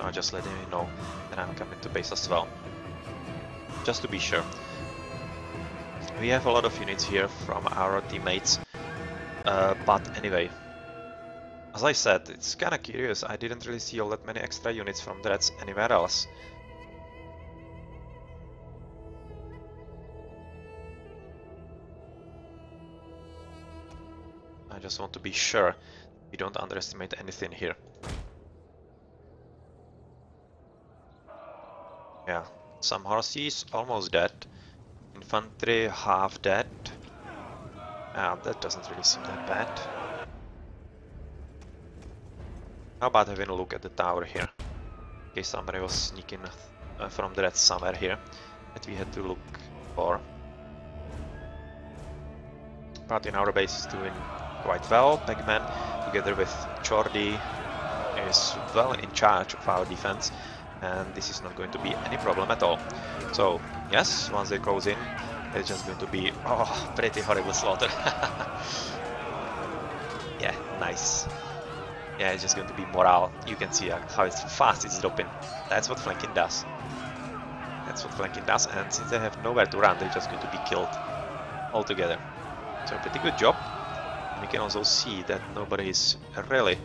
I'll just let him know that I'm coming to base as well, just to be sure. We have a lot of units here from our teammates, but anyway, as I said, it's kinda curious, I didn't really see all that many extra units from the Reds anywhere else. I just want to be sure we don't underestimate anything here. Yeah, some horses almost dead. Infantry half dead. That doesn't really seem that bad. How about having a look at the tower here? In case somebody was sneaking from the Reds somewhere here that we had to look for. But in our base is doing quite well. Pegman, together with Jordi, is well in charge of our defense, and this is not going to be any problem at all. So yes, once they close in, it's just going to be pretty horrible slaughter. Yeah, nice. Yeah, it's just going to be morale. You can see how fast it's dropping. That's what flanking does. That's what flanking does, and since they have nowhere to run, they're just going to be killed altogether. So pretty good job. And we can also see that nobody is really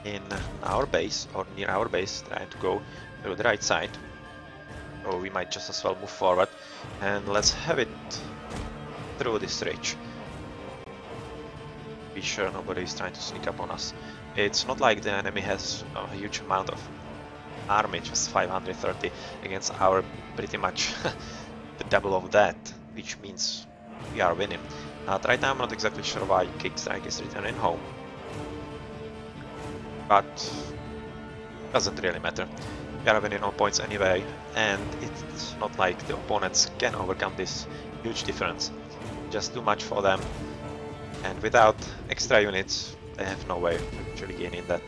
in our base or near our base trying to go to the right side. So we might just as well move forward and let's have it through this ridge. Be sure nobody is trying to sneak up on us. It's not like the enemy has a huge amount of army, just 530 against our pretty much the double of that, which means we are winning. Right now I'm not exactly sure why Kickstrike is returning home, but doesn't really matter. We are winning on points anyway, and it's not like the opponents can overcome this huge difference. Just too much for them, and without extra units they have no way of actually gaining that.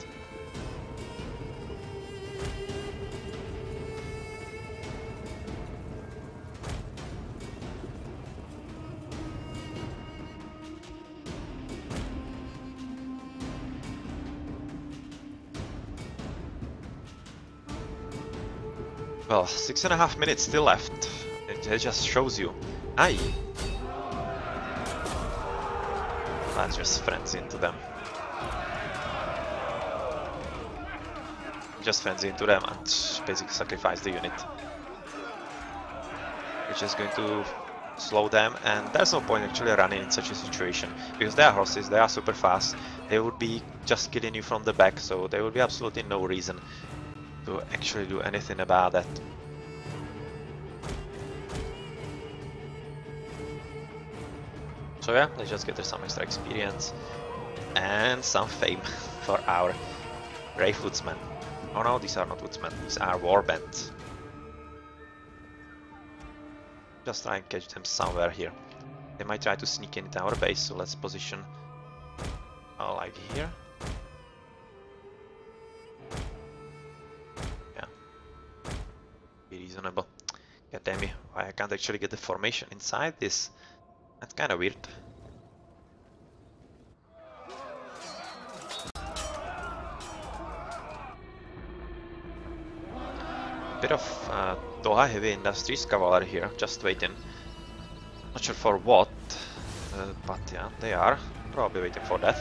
Well, 6.5 minutes still left. It just shows you. Aye. Let's just frenzy into them. Just frenzy into them and basically sacrifice the unit. Which is going to slow them, and there's no point actually running in such a situation because they are horses, they are super fast, they would be just killing you from the back, so there would be absolutely no reason to actually do anything about that. So yeah, let's just get some extra experience and some fame for our brave woodsmen. Oh no, these are not woodsmen, these are warbands. Just try and catch them somewhere here. They might try to sneak in our base, so let's position like here. Yeah, be reasonable. God damn it, why I can't actually get the formation inside this? That's kind of weird. Bit of Doha Heavy Industries cavalry here, just waiting. Not sure for what, but yeah, they are probably waiting for death.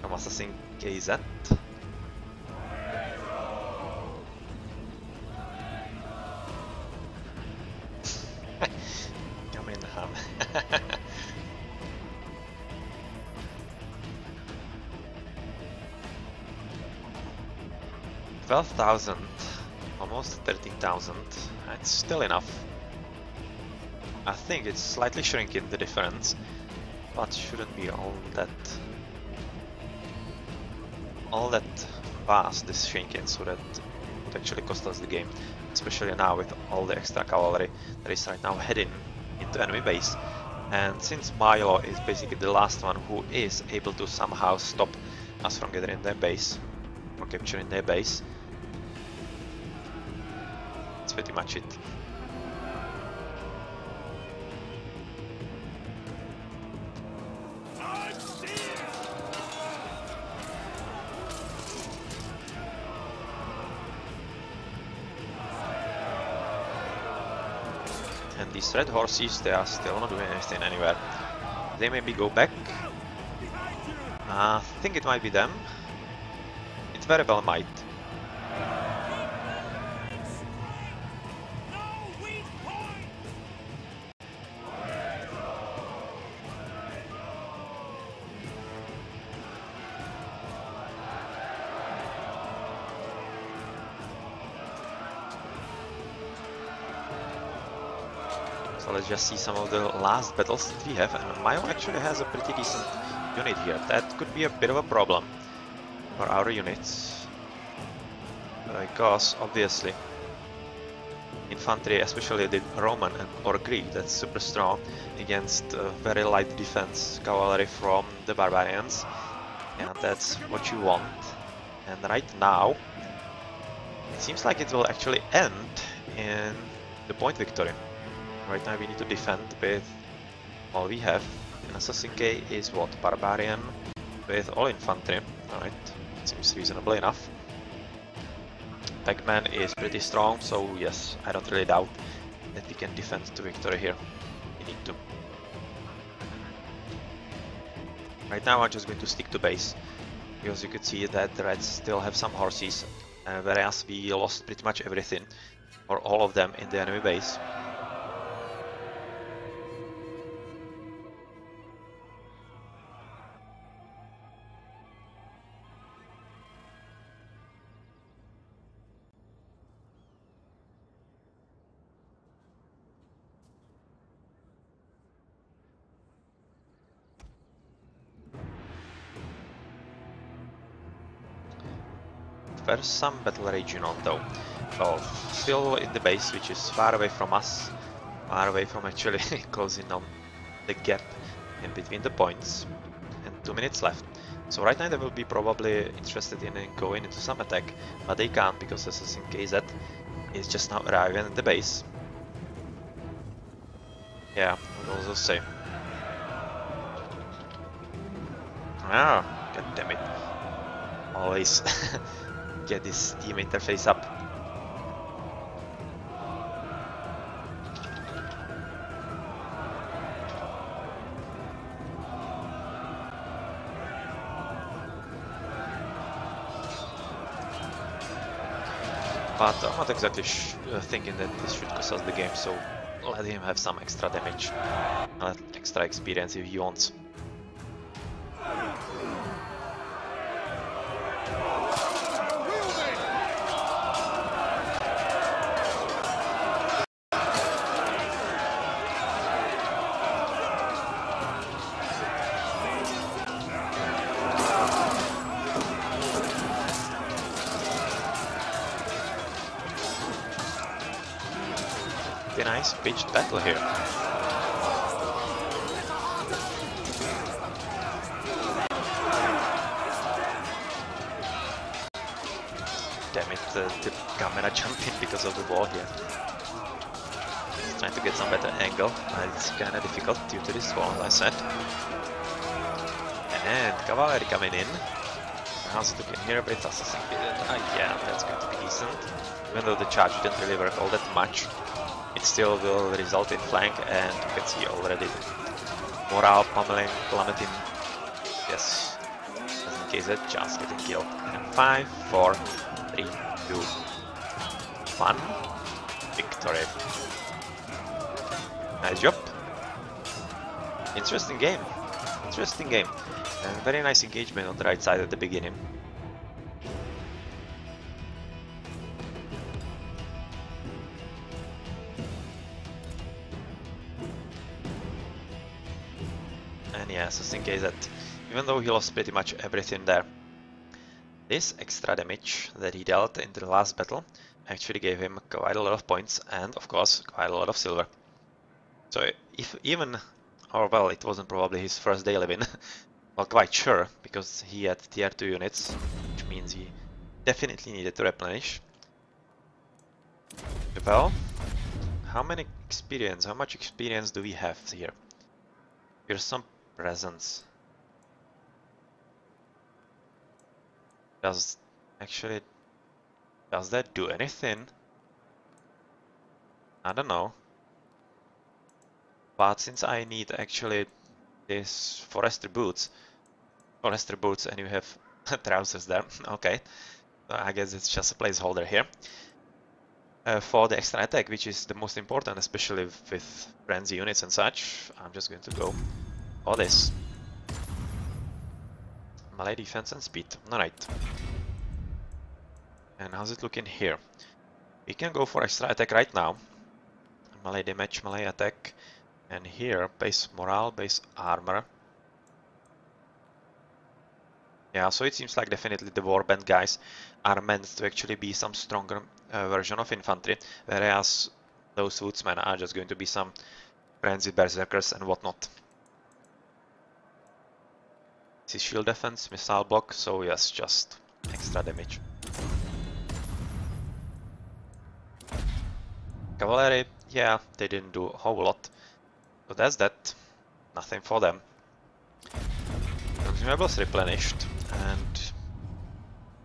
From Assassin KZ. Come in, Ham. 12,000. Almost 13,000. It's still enough. I think it's slightly shrinking the difference, but shouldn't be all that fast, this shrinking, so that it would actually cost us the game, especially now with all the extra cavalry that is right now heading into enemy base. And since Milo is basically the last one who is able to somehow stop us from getting in their base or capturing their base, that's pretty much it. And these red horses, they are still not doing anything anywhere. They maybe go back. I think it might be them. It very well might. So let's just see some of the last battles that we have, and Mayo actually has a pretty decent unit here. That could be a bit of a problem for our units, because obviously infantry, especially the Roman or Greek, that's super strong against very light defense cavalry from the Barbarians, and that's what you want. And right now it seems like it will actually end in the point victory. Right now we need to defend with all we have. And Assassin K is what? Barbarian with all infantry. Alright, seems reasonable enough. Pac-Man is pretty strong, so yes, I don't really doubt that we can defend to victory here. We need to. Right now I'm just going to stick to base, because you could see that the Reds still have some horses, whereas we lost pretty much everything, or all of them, in the enemy base. There's some battle raging on though. Well, still in the base, which is far away from us, far away from actually closing on the gap in between the points, and 2 minutes left. So right now they will be probably interested in going into some attack, but they can't because Assassin KZ is just now arriving at the base. Yeah, I would also say. Ah, god damn it. Always get this team interface up. but I'm not exactly thinking that this should cost us the game, so let him have some extra damage, extra experience if he wants. Nice pitched battle here. Damn it, the camera jumped in because of the wall here. He's trying to get some better angle, but it's kinda difficult due to this wall, as I said. And cavalry coming in. How's it looking here? But assassin. Yeah, that's going to be decent. Even though the charge didn't really work all that much, it still will result in flank, and you can see already morale pummeling, plummeting. Yes, just in case it just getting killed. And 5, 4, 3, 2, 1. Victory. Nice job. Interesting game. Interesting game. And very nice engagement on the right side at the beginning. And yeah, just in case that, even though he lost pretty much everything there, this extra damage that he dealt in the last battle actually gave him quite a lot of points and, of course, quite a lot of silver. So if even, or well, it wasn't probably his first day living, well, quite sure, because he had tier 2 units, which means he definitely needed to replenish. Well, how much experience do we have here? Here's some presence. Does that do anything? I don't know. But since I need actually this forester boots, and you have trousers there, okay. I guess it's just a placeholder here. For the extra attack, which is the most important, especially with frenzy units and such, I'm just going to go for this. Melee defense and speed, alright. And how's it looking here? We can go for extra attack right now. Melee damage, melee attack. And here, base morale, base armor. Yeah, so it seems like definitely the warband guys are meant to actually be some stronger version of infantry, whereas those woodsmen are just going to be some frenzied berserkers and whatnot. This is shield defense, missile block, so yes, just extra damage. Cavalry, yeah, they didn't do a whole lot. So that's that. Nothing for them. Consumables replenished. And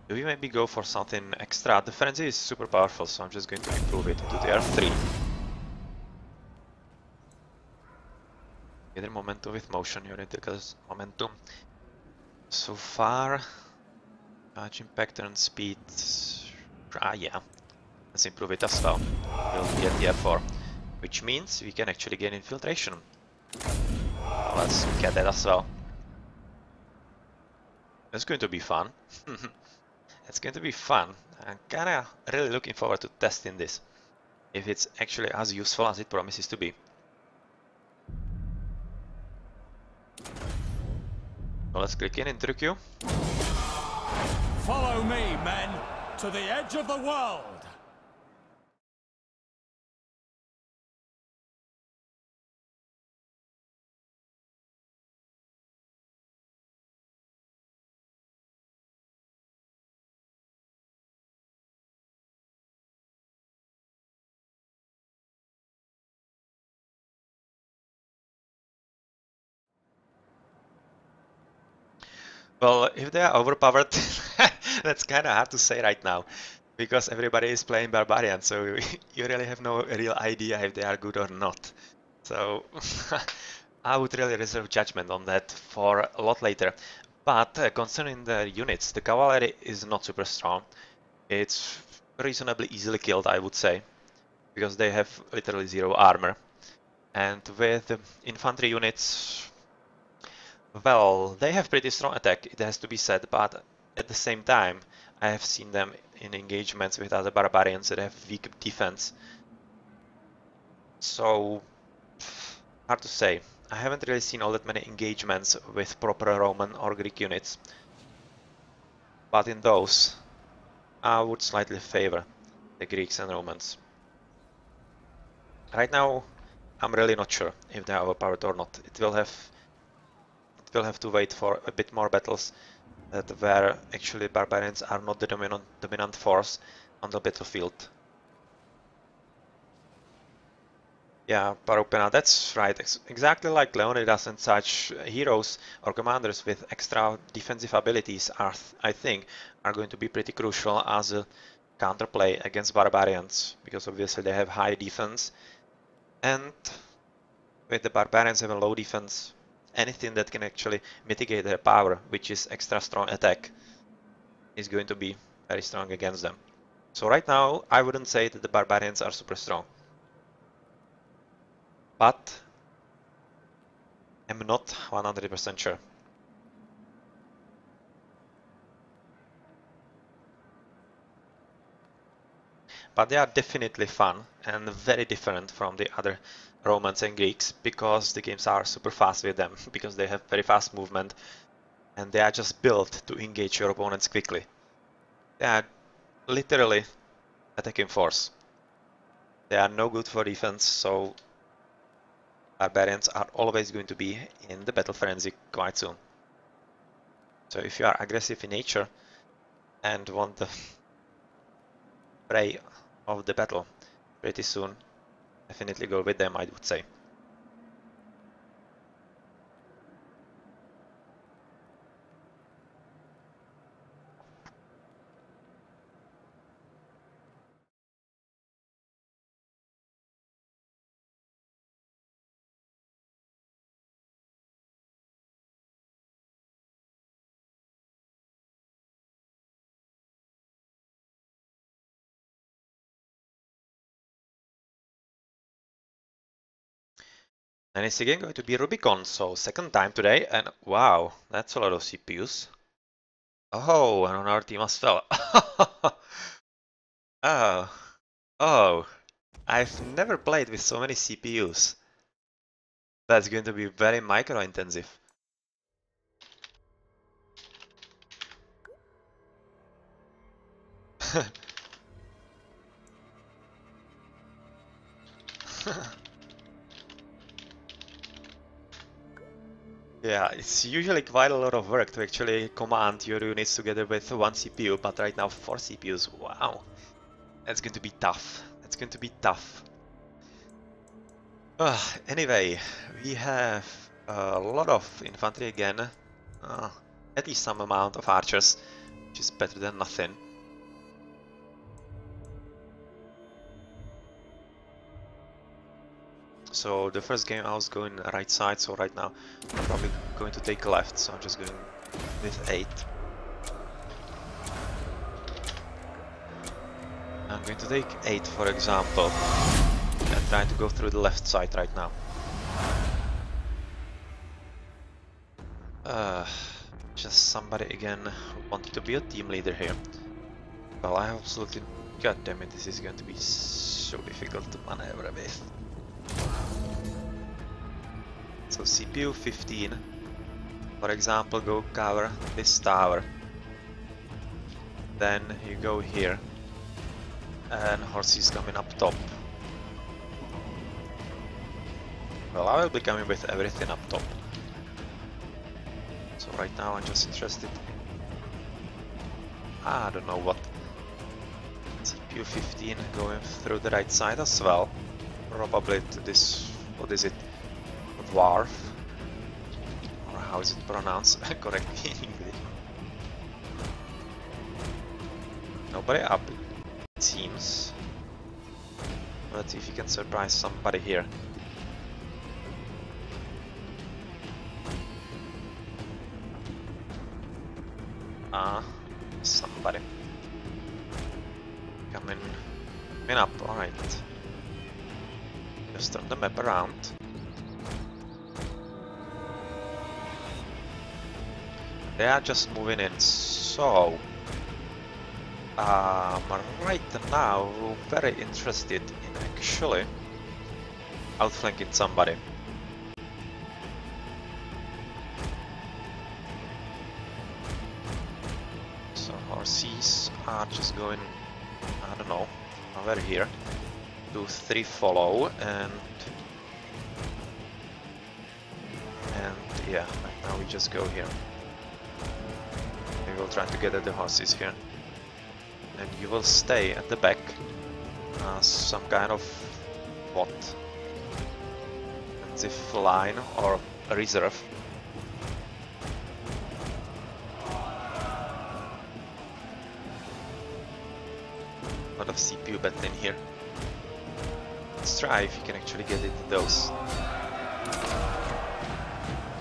do we maybe go for something extra? The frenzy is super powerful, so I'm just going to improve it to tier 3. Gather momentum with motion, unit because momentum. So far, charge impact and speed. Yeah, let's improve it as well. We'll be at tier 4, which means we can actually gain infiltration. Let's get that as well. It's going to be fun. It's going to be fun. I'm kinda really looking forward to testing this, if it's actually as useful as it promises to be. So let's click in into queue. Follow me, men, to the edge of the world. Well, if they are overpowered, that's kind of hard to say right now, because everybody is playing Barbarian, so you really have no real idea if they are good or not. So I would really reserve judgment on that for a lot later. But concerning the units, the cavalry is not super strong. It's reasonably easily killed, I would say, because they have literally zero armor. And with infantry units, well, they have pretty strong attack, it has to be said, but at the same time, I have seen them in engagements with other barbarians that have weak defense. So, hard to say. I haven't really seen all that many engagements with proper Roman or Greek units. But in those, I would slightly favor the Greeks and Romans. Right now, I'm really not sure if they are overpowered or not. It will have to wait for a bit more battles where actually barbarians are not the dominant force on the battlefield. Yeah, Parupena, that's right. Exactly like Leonidas and such heroes or commanders with extra defensive abilities I think, are going to be pretty crucial as a counterplay against barbarians, because obviously they have high defense, and with the barbarians having low defense, anything that can actually mitigate their power, which is extra strong attack, is going to be very strong against them. So right now, I wouldn't say that the barbarians are super strong. But I'm not 100% sure. But they are definitely fun and very different from the other Romans and Greeks, because the games are super fast with them, because they have very fast movement and they are just built to engage your opponents quickly. They are literally attacking force. They are no good for defense, so barbarians are always going to be in the battle frenzy quite soon. So if you are aggressive in nature and want the prey of the battle pretty soon, definitely go with them, I would say. And it's again going to be Rubicon, so second time today, and wow, that's a lot of CPUs. Oh, and on our team as well. Oh, oh, I've never played with so many CPUs. That's going to be very micro intensive. Yeah, it's usually quite a lot of work to actually command your units together with one CPU, but right now 4 CPUs, wow. That's going to be tough. That's going to be tough. Anyway, we have a lot of infantry again. At least some amount of archers, which is better than nothing. So the first game I was going right side, so right now I'm probably going to take left, so I'm just going with 8. I'm going to take 8 for example, and trying to go through the left side right now. Just somebody again who wanted to be a team leader here. Well, I absolutely... God damn it, this is going to be so difficult to maneuver with. So CPU 15, for example, go cover this tower. Then you go here, and horses coming up top. Well, I will be coming with everything up top. So right now I'm just interested. I don't know what. CPU 15 going through the right side as well. Probably to this, what is it? Dwarf? Or how is it pronounced correctly in English? Nobody up, it seems. Let's see if you can surprise somebody here. Somebody coming up, alright. Just turn the map around. They are just moving in, so... right now, very interested in actually outflanking somebody. So horses are just going, I don't know, over here. 2, 3 follow, and yeah, right now we just go here. We will try to get at the horses here. And you will stay at the back as some kind of what? Defensive line or a reserve. A lot of CPU bet in here. Let's try if you can actually get into those.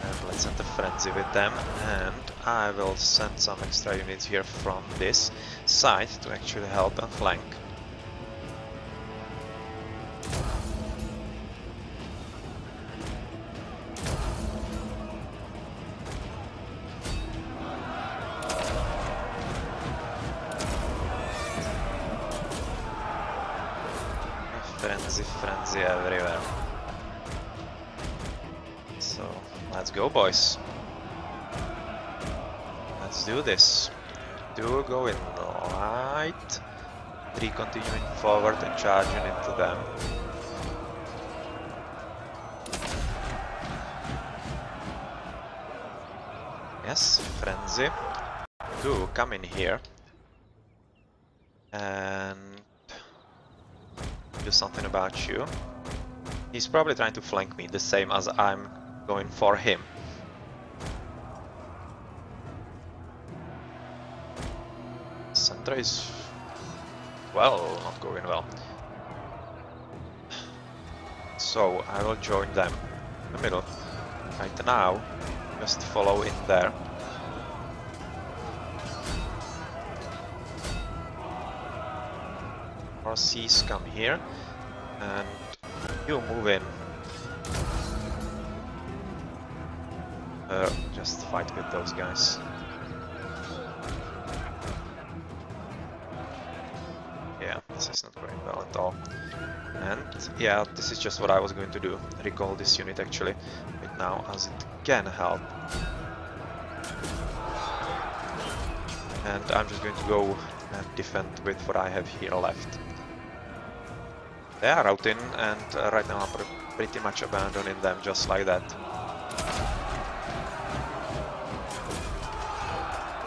And let's send a frenzy with them, and I will send some extra units here from this side to actually help and flank. Frenzy everywhere. So let's go, boys. Let's do this. 2 going right, 3 continuing forward and charging into them. Yes, frenzy. 2 come in here and do something about you. He's probably trying to flank me the same as I'm going for him. Center is, well, not going well. So I will join them in the middle. Right now, just follow in there. Horses come here, and you move in. Just fight with those guys. Yeah, this is not going well at all. And yeah, this is just what I was going to do. Recall this unit actually right now, as it can help. And I'm just going to go and defend with what I have here left. They are out in, and right now I'm pretty much abandoning them just like that.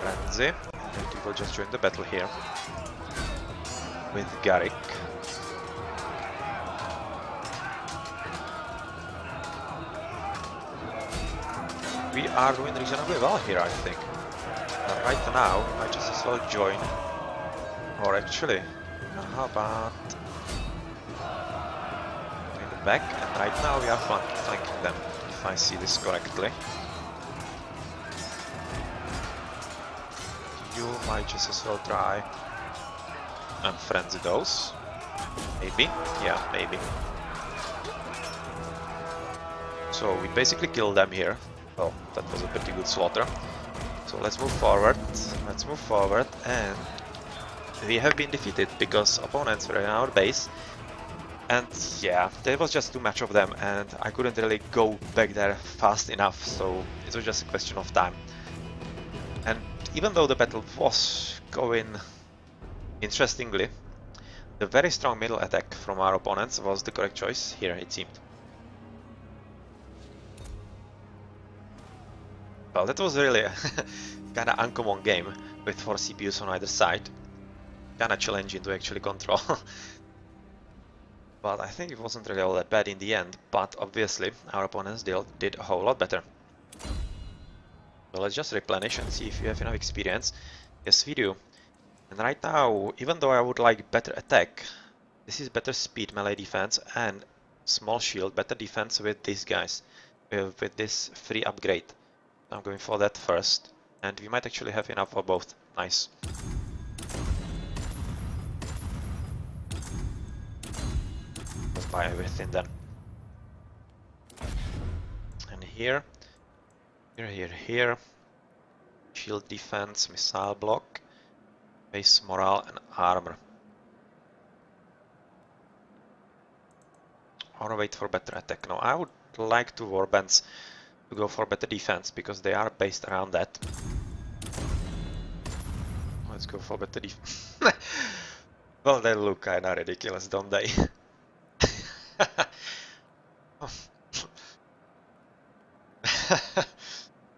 Frenzy, and we will just join the battle here with Garrick. We are doing reasonably well here, I think. Right now, we might just as well join, or actually, how about back, and right now we are flanking them, if I see this correctly. You might just as well try and frenzy those. Maybe? Yeah, maybe. So we basically killed them here. Well, that was a pretty good slaughter. So let's move forward, and we have been defeated because opponents were in our base. And yeah, there was just too much of them, and I couldn't really go back there fast enough, so it was just a question of time. And even though the battle was going interestingly, the very strong middle attack from our opponents was the correct choice here, it seemed. Well, that was really a kinda uncommon game with 4 CPUs on either side. Kinda challenging to actually control. But I think it wasn't really all that bad in the end, but obviously our opponents did a whole lot better. So let's just replenish and see if you have enough experience. Yes, we do. And right now, even though I would like better attack, this is better speed melee defense and small shield, better defense with these guys, with this free upgrade. I'm going for that first, and we might actually have enough for both. Nice. buy everything then. And here, here. Shield defense, missile block, base morale and armor. Or wait for better attack. No, I would like to warbands to go for better defense because they are based around that. Let's go for better defense. Well, they look kinda ridiculous, don't they?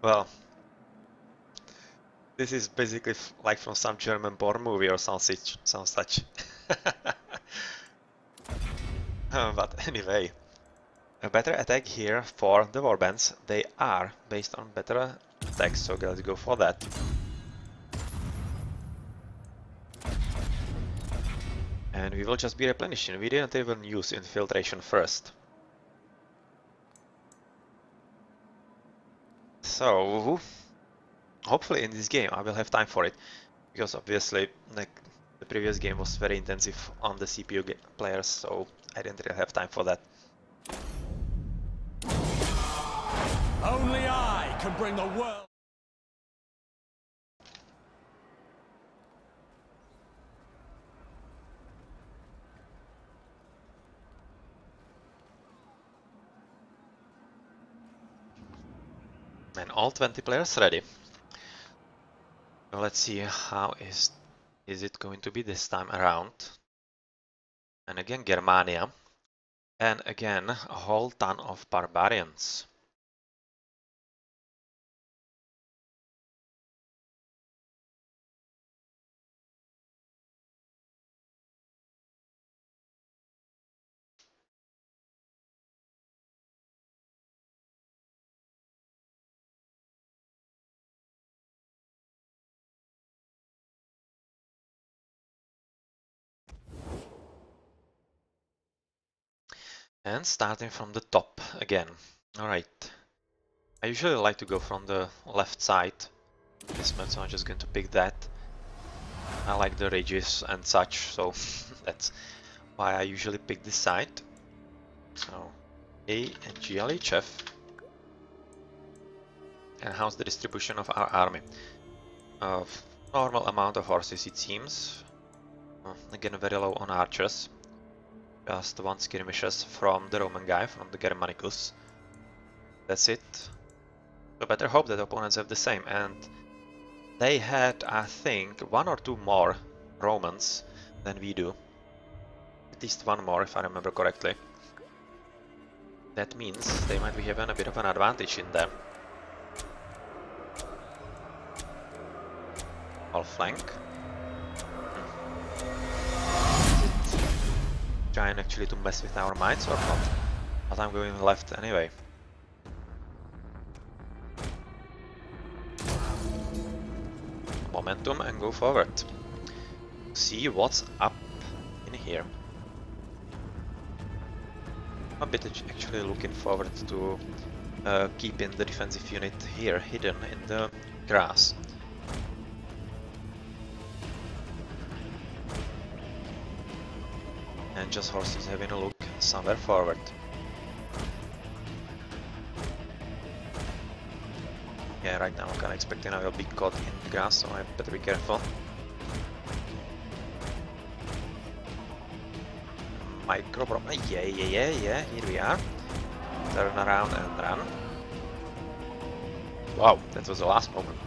Well, this is basically like from some German porn movie or some such. But anyway, a better attack here for the warbands. They are based on better attacks, so let's go for that. And we will just be replenishing. We didn't even use infiltration first. So hopefully in this game I will have time for it, because obviously like, the previous game was very intensive on the CPU players, so I didn't really have time for that. Only I can bring the world. And all 20 players ready. So let's see how is it going to be this time around. And again Germania. And again a whole ton of barbarians. And starting from the top again. Alright. I usually like to go from the left side. This match, so I'm just going to pick that. I like the ridges and such, so that's why I usually pick this side. So A and GLHF. And how's the distribution of our army? Normal amount of horses, it seems. Again, very low on archers. Just one skirmishes from the Roman guy, from the Germanicus. That's it. So better hope that opponents have the same. And they had, I think, one or two more Romans than we do. At least one more, if I remember correctly. That means they might be having a bit of an advantage in them. All flank. Trying actually to mess with our mites or not? But I'm going left anyway. Momentum and go forward. See what's up in here. I'm a bit actually looking forward to keeping the defensive unit here hidden in the grass. And just horses having a look somewhere forward. Yeah, right now I'm kinda expecting I will be caught in the grass, so I better be careful. Micro problem. Yeah, here we are. Turn around and run. Wow, that was the last moment.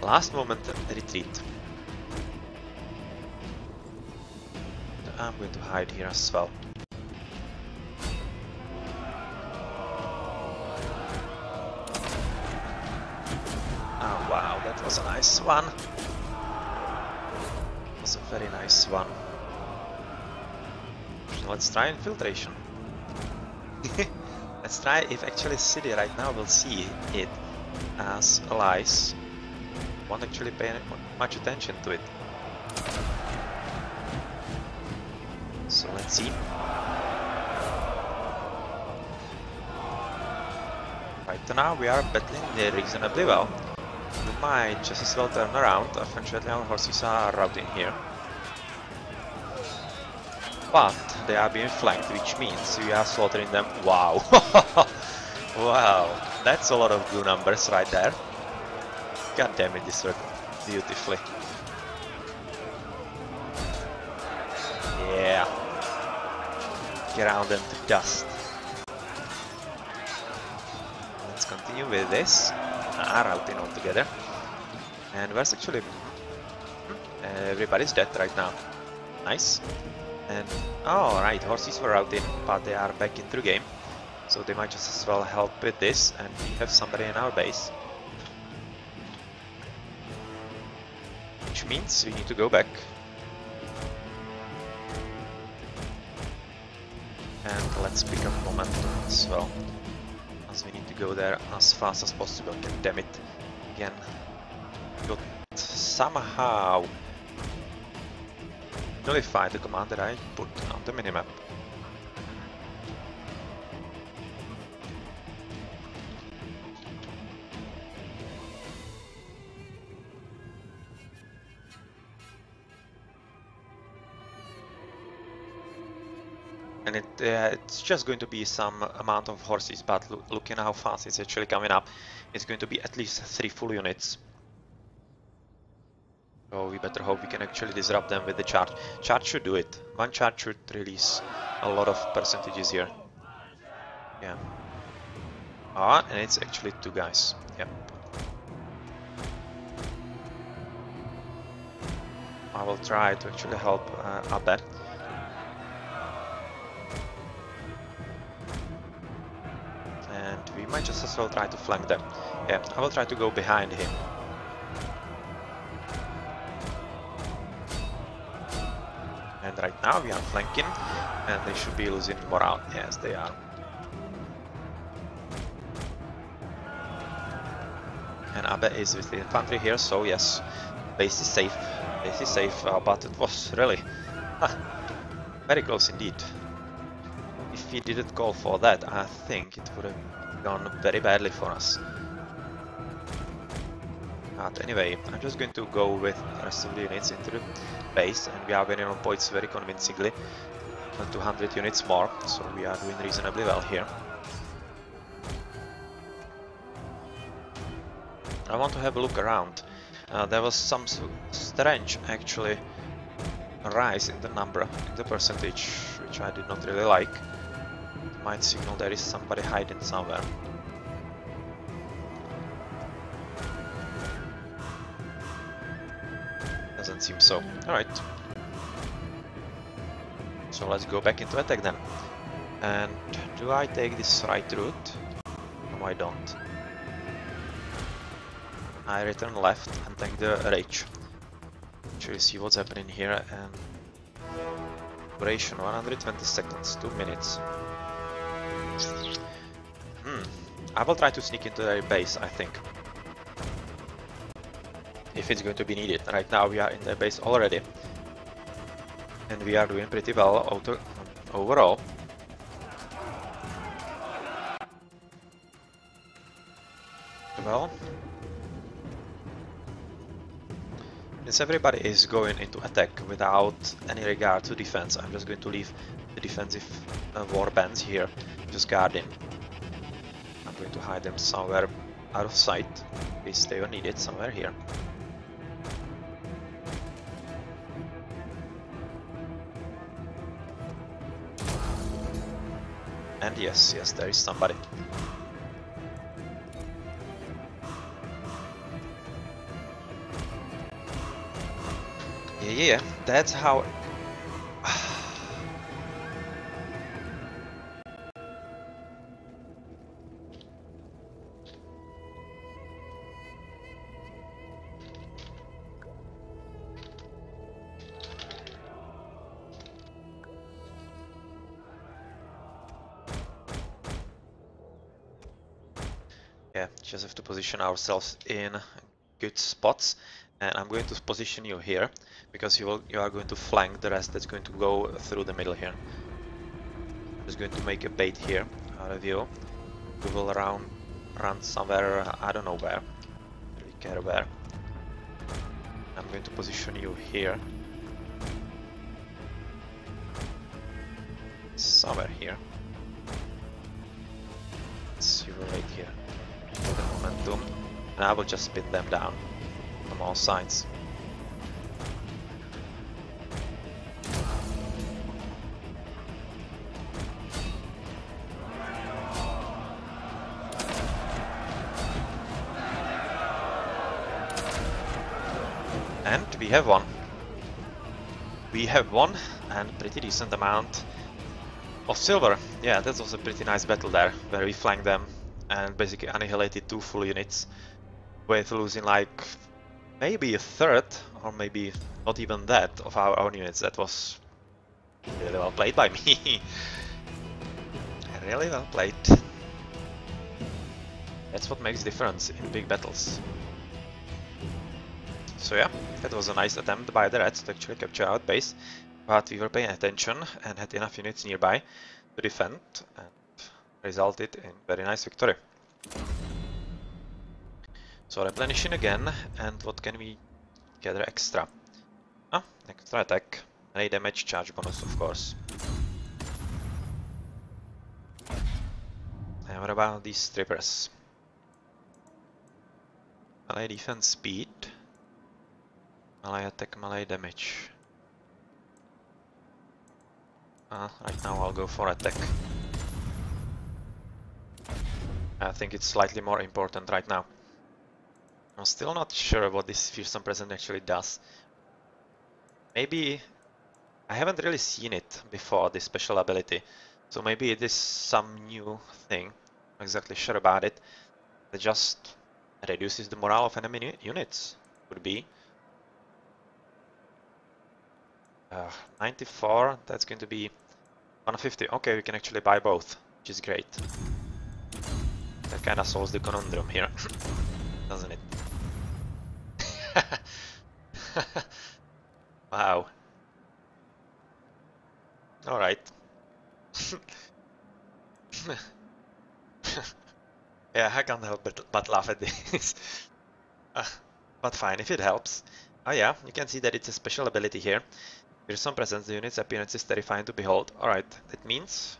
Last moment retreat. I'm going to hide here as well. Oh wow, that was a nice one. That was a very nice one. Let's try infiltration. Let's try if actually city right now will see it as allies. Won't actually pay much attention to it. So let's see. Right now we are battling reasonably well. We might just as well turn around. Unfortunately our horses are routing here. But they are being flanked, which means we are slaughtering them. Wow. Wow, that's a lot of blue numbers right there. God damn it, this worked beautifully. Yeah. Ground them to dust. Let's continue with this. Routing all together. And where's actually... everybody's dead right now. Nice. And... oh, right, horses were routing, but they are back into the game. So they might just as well help with this, and we have somebody in our base. Which means we need to go back. And let's pick up momentum as well, as we need to go there as fast as possible. God damn it, again. Got somehow nullified the command that I put on the minimap. And it's just going to be some amount of horses, but looking how fast it's actually coming up, it's going to be at least 3 full units. So we better hope we can actually disrupt them with the charge. Charge should do it. One charge should release a lot of percentages here. Yeah. Ah, and it's actually 2 guys. Yep. I will try to actually help Abed. We might just as well try to flank them. Yeah, I will try to go behind him. And right now we are flanking, and they should be losing morale. Yes, they are. And Abe is with the infantry here, so yes, base is safe. Base is safe, but it was really very close indeed. If he didn't call for that, I think it would have gone very badly for us. But anyway, I'm just going to go with the rest of the units into the base, and we are winning on points very convincingly. 200 units more, so we are doing reasonably well here. I want to have a look around. There was some strange, actually, rise in the number, in the percentage, which I did not really like. Might signal there is somebody hiding somewhere. Doesn't seem so. Alright. So let's go back into attack then. And do I take this right route? No, I don't. I return left and take the rage. Actually see what's happening here. And duration 120 seconds, 2 minutes. I will try to sneak into their base, I think. If it's going to be needed. Right now we are in their base already. And we are doing pretty well overall. Well, since everybody is going into attack without any regard to defense, I'm just going to leave the defensive war bands here, just guarding. I'm going to hide them somewhere out of sight, in case they are needed, somewhere here. And yes, there is somebody. Yeah, that's how... Yeah, just have to position ourselves in good spots, and I'm going to position you here because you are going to flank the rest that's going to go through the middle here. I'm just going to make a bait here out of you. We will run somewhere, I don't know where, I don't really care where. I'm going to position you here. somewhere here. Let's right here. The momentum. And I will just spin them down from all sides. And we have won. We have won, and pretty decent amount of silver. Yeah, that was a pretty nice battle there, where we flanked them and basically annihilated 2 full units with losing like maybe a third, or maybe not even that, of our own units. That was really well played by me. Really well played. That's what makes difference in big battles. So yeah, that was a nice attempt by the Reds to actually capture our base, but we were paying attention and had enough units nearby to defend, and resulted in very nice victory. So replenishing again, and what can we gather extra? Ah, extra attack, melee damage, charge bonus, of course. And what about these strippers? Melee defense speed, melee attack, melee damage. Right now I'll go for attack. I think it's slightly more important right now. I'm still not sure what this fearsome presence actually does. Maybe I haven't really seen it before, this special ability, so maybe it is some new thing. I'm not exactly sure about it. It just reduces the morale of enemy units. Could be. 94, that's going to be 150. Okay, we can actually buy both, which is great. That kind of solves the conundrum here, doesn't it? Wow. Alright. Yeah, I can't help but laugh at this. But fine, if it helps. Oh yeah, you can see that it's a special ability here. There's some presence, the unit's appearance is terrifying to behold. Alright, that means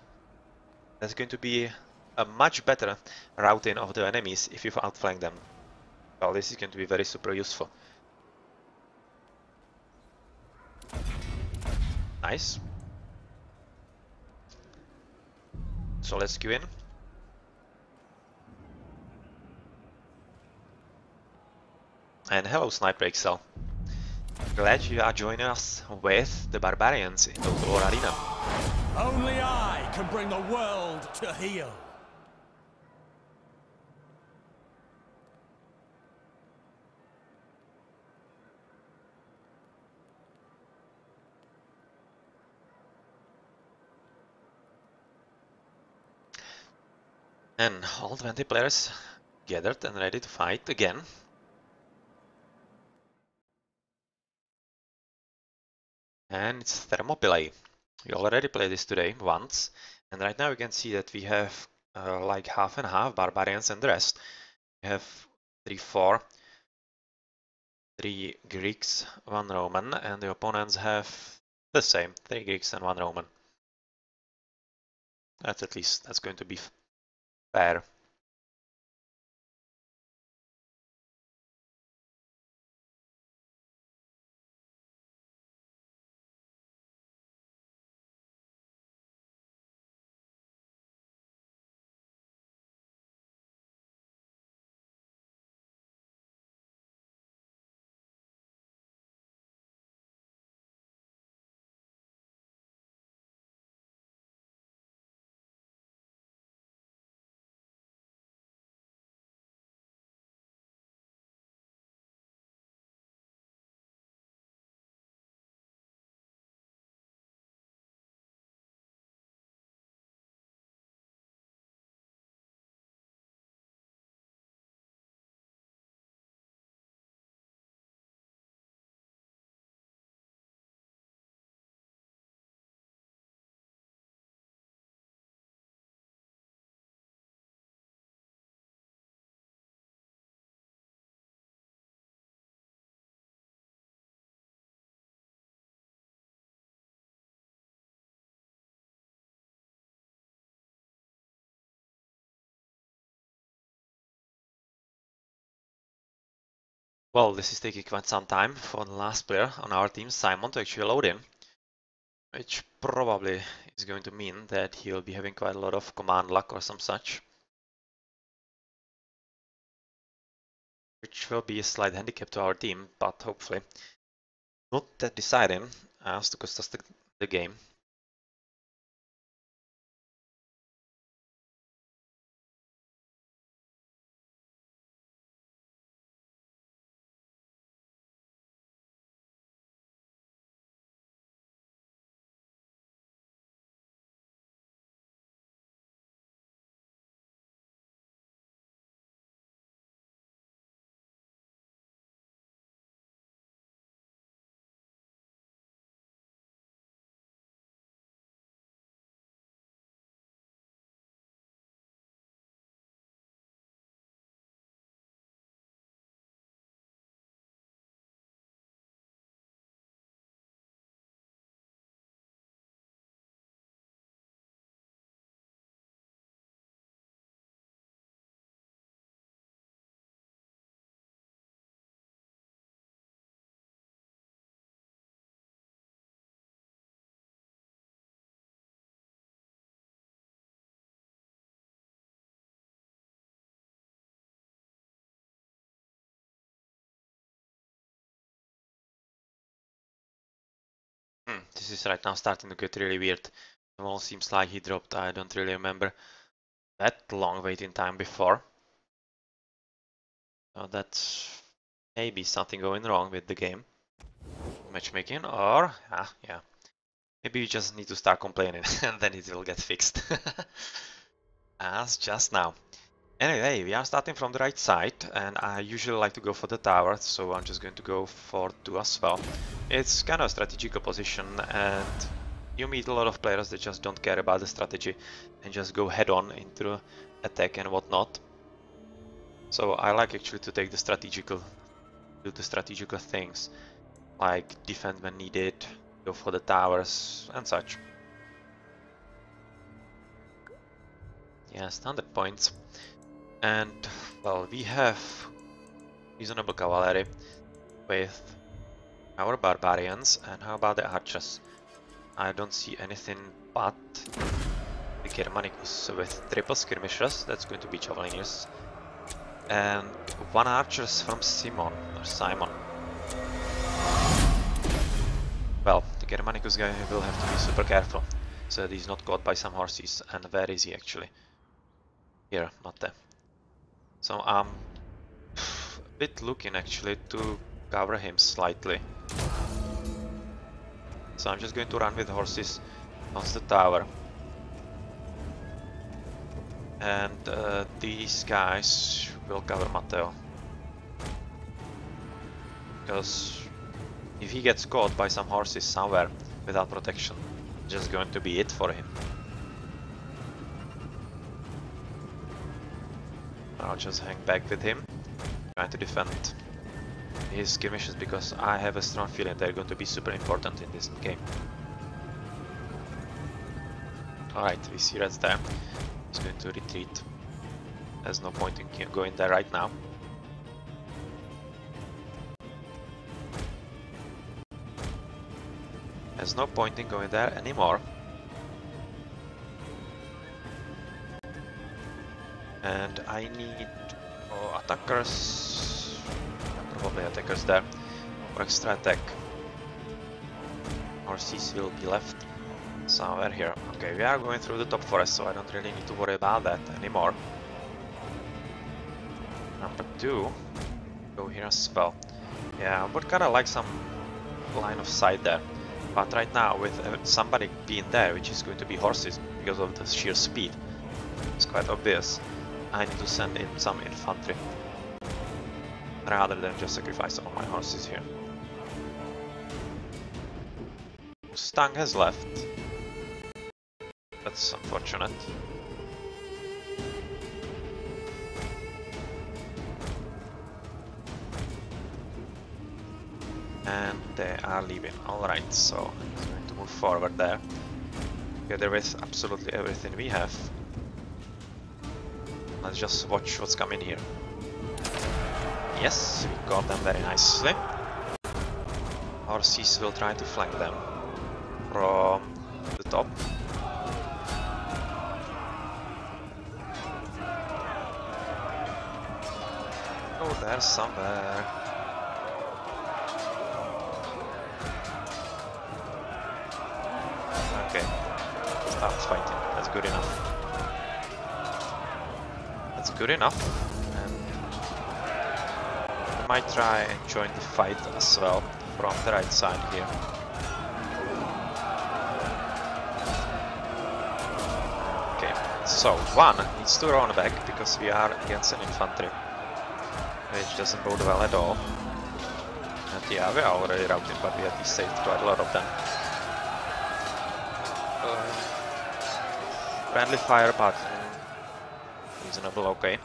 there's going to be a much better routing of the enemies if you outflank them. Well, this is going to be very super useful. Nice. So let's queue in. And hello, Sniper XL. Glad you are joining us with the Barbarians in Total War Arena. Only I can bring the world to heel. And all 20 players gathered and ready to fight again. And it's Thermopylae. We already played this today once, and right now you can see that we have like half and half barbarians and the rest. We have 3 Greeks, 1 Roman, and the opponents have the same, 3 Greeks and 1 Roman. That's going to be fair. Well, this is taking quite some time for the last player on our team, Simon, to actually load in, which probably is going to mean that he'll be having quite a lot of command luck or some such, which will be a slight handicap to our team, but hopefully not that deciding as to cost us the game. This is right now starting to get really weird. It all seems like he dropped, I don't really remember that long waiting time before. So that's maybe something going wrong with the game. Matchmaking, or, yeah. Maybe you just need to start complaining and then it will get fixed. As just now. Anyway, we are starting from the right side, and I usually like to go for the tower, so I'm just going to go for 2 as well. It's kind of a strategical position, and you meet a lot of players that just don't care about the strategy and just go head on into attack and whatnot. So I like actually to take the strategical, do the strategical things, like defend when needed, go for the towers and such. Yeah, standard points. And, well, we have reasonable cavalry with our barbarians, and how about the archers? I don't see anything but the Germanicus with triple skirmishers, that's going to be javelineers, and 1 archers from Simon. Well, the Germanicus guy will have to be super careful, so that he's not caught by some horses. And where is he actually? Here, not there. So I'm a bit looking actually to cover him slightly. So I'm just going to run with horses towards the tower. And these guys will cover Matteo. Because if he gets caught by some horses somewhere without protection, it's just going to be it for him. I'll just hang back with him, trying to defend his skirmishes, because I have a strong feeling they're going to be super important in this game. Alright, we see Red's there. He's going to retreat. There's no point in going there right now. There's no point in going there anymore. And I need attackers, probably attackers there, for extra attack. Horses will be left somewhere here. Okay, we are going through the top forest, so I don't really need to worry about that anymore. Number 2, go here as well. Yeah, I would kinda like some line of sight there. But right now, with somebody being there, which is going to be horses, because of the sheer speed, it's quite obvious. I need to send in some infantry, rather than just sacrifice all my horses here. Mustang has left. That's unfortunate. And they are leaving. Alright, so I'm just going to move forward there. Together with absolutely everything we have. Let's just watch what's coming here. Yes, we got them very nicely. Horses will try to flank them from the top. Oh, there's somewhere. Okay, start fighting. That's good enough. That's good enough. And I might try and join the fight as well from the right side here. Okay, so one needs to run back because we are against an infantry, which doesn't bode well at all. And yeah, we are already routed, but we at least saved quite a lot of them. Friendly fire, but reasonable, okay.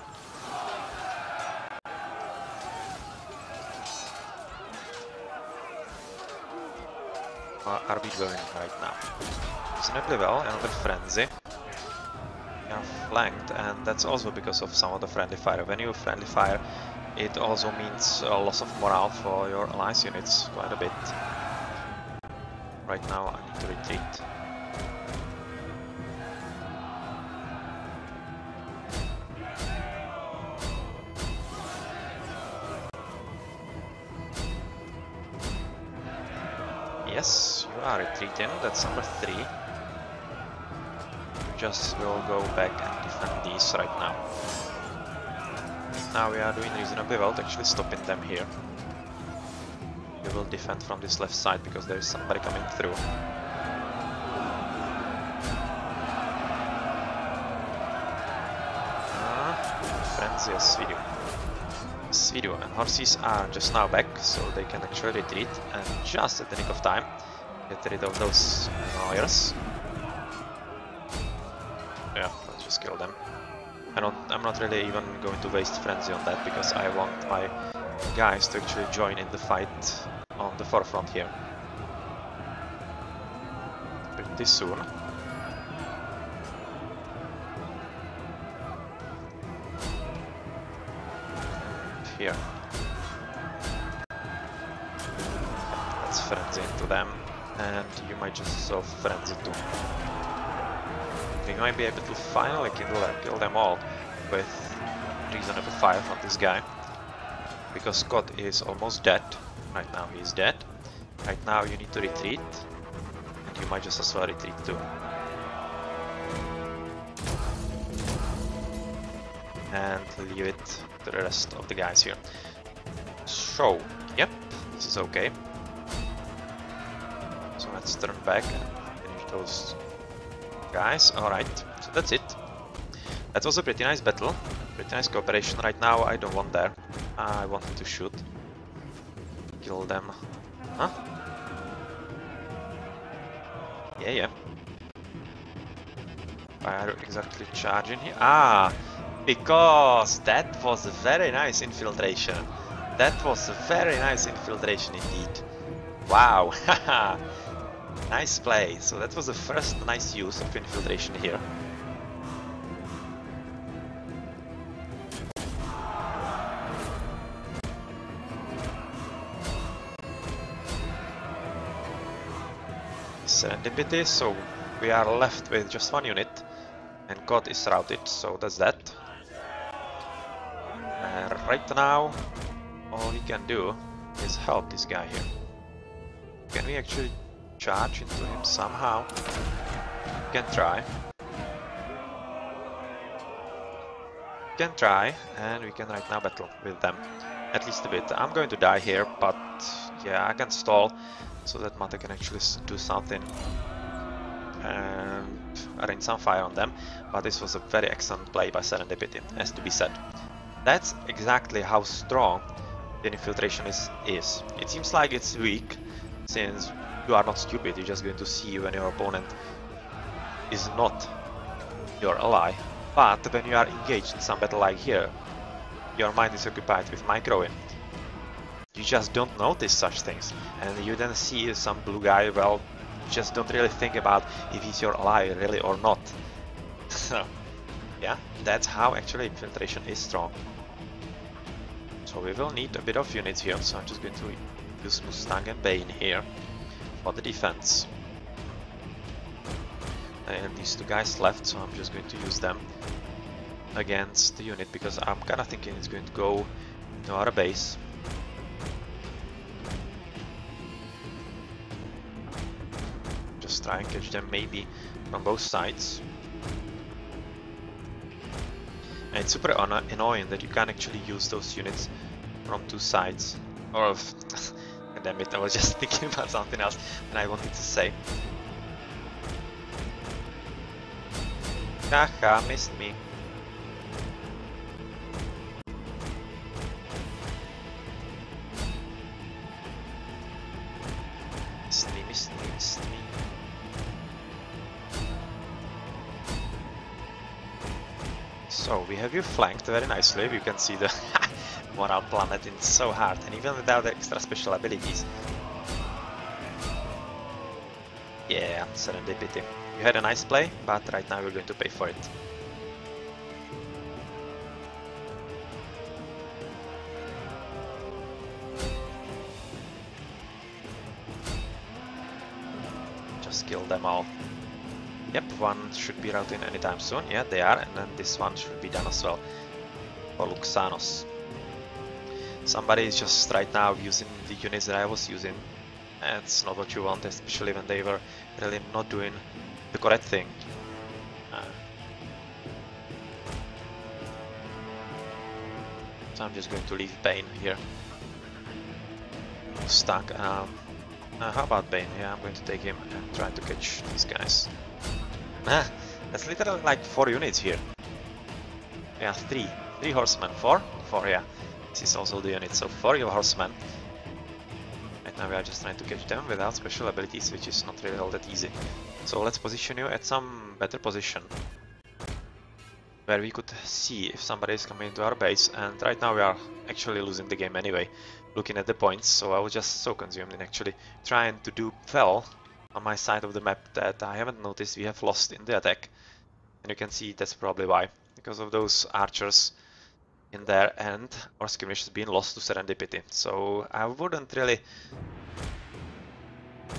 Are we going right now? Reasonably well, another frenzy. We are flanked, and that's also because of some of the friendly fire. When you friendly fire, it also means a loss of morale for your alliance units, quite a bit. Right now I need to retreat. Yes, you are retreating, that's number 3. You just will go back and defend these right now. Now we are doing reasonably well to actually stopping them here. We will defend from this left side because there is somebody coming through. Frenzy, yes we do. Yes we do, and horses are just now back, so they can actually retreat, and just at the nick of time get rid of those lawyers. Yeah, let's just kill them. I'm not really even going to waste frenzy on that because I want my guys to actually join in the fight on the forefront here pretty soon. Here, let's frenzy into them, and you might just self frenzy too. We might be able to finally kill them all with reasonable fire from this guy, because Scott is almost dead. Right now he is dead. Right now you need to retreat, and you might just as well retreat too. And leave it to the rest of the guys here. So, yep, this is okay. So let's turn back and finish those guys. Alright, so that's it. That was a pretty nice battle, pretty nice cooperation. Right now I don't want there. I wanted to shoot. Kill them. Huh? Yeah. Why are you exactly charging here? Ah! Because that was a very nice infiltration. That was a very nice infiltration indeed. Wow, haha! Nice play. So that was the first nice use of infiltration here. Serendipity, so we are left with just one unit, and God is routed, so that's that. And right now, all we can do is help this guy here. Can we actually charge into him somehow? We can try. We can try, and we can right now battle with them. At least a bit. I'm going to die here, but yeah, I can stall so that Mate can actually do something and rain some fire on them. But this was a very excellent play by Serendipity, has to be said. That's exactly how strong the infiltration is. It seems like it's weak, since you are not stupid, you're just going to see when your opponent is not your ally. But when you are engaged in some battle like here, your mind is occupied with microwing. You just don't notice such things, and you then see some blue guy, well, just don't really think about if he's your ally really or not. So, yeah, that's how actually infiltration is strong. So we will need a bit of units here, so I'm just going to use Mustang and Bane here for the defense. And these two guys left, so I'm just going to use them against the unit, because I'm kind of thinking it's going to go to our base. Just try and catch them maybe from both sides. And it's super annoying that you can't actually use those units from two sides. Or, damn it, I was just thinking about something else that I wanted to say. Haha, missed me. Missed me. So we have you flanked very nicely. You can see the Moral Planet in so hard, and even without the extra special abilities. Yeah, serendipity. You had a nice play, but right now you're going to pay for it. Just kill them all. Yep, one should be routing anytime soon. Yeah, they are, and then this one should be done as well. For Luxanos. Somebody is just right now using the units that I was using. And it's not what you want, especially when they were really not doing the correct thing. So I'm just going to leave Bane here. Stuck. How about Bane? Yeah, I'm going to take him and try to catch these guys. That's literally like 4 units here. Yeah, 3 horsemen. 4, yeah. This is also the unit, so 4 horsemen. Right now we are just trying to catch them without special abilities, which is not really all that easy. So let's position you at some better position, where we could see if somebody is coming into our base, and right now we are actually losing the game anyway, looking at the points, so I was just so consumed in actually trying to do well on my side of the map that I haven't noticed we have lost in the attack. And you can see that's probably why, because of those archers in there and our skirmish has been lost to serendipity. So I wouldn't really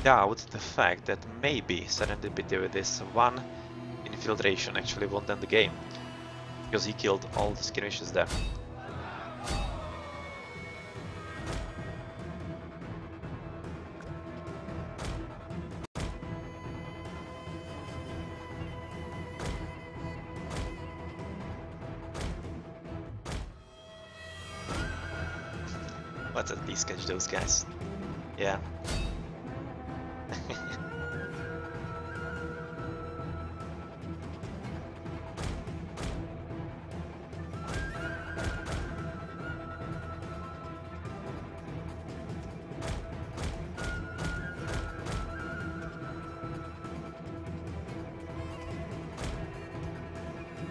doubt the fact that maybe serendipity with this one infiltration actually won them the game, because he killed all the skirmishes there. Let's at least catch those guys. Yeah.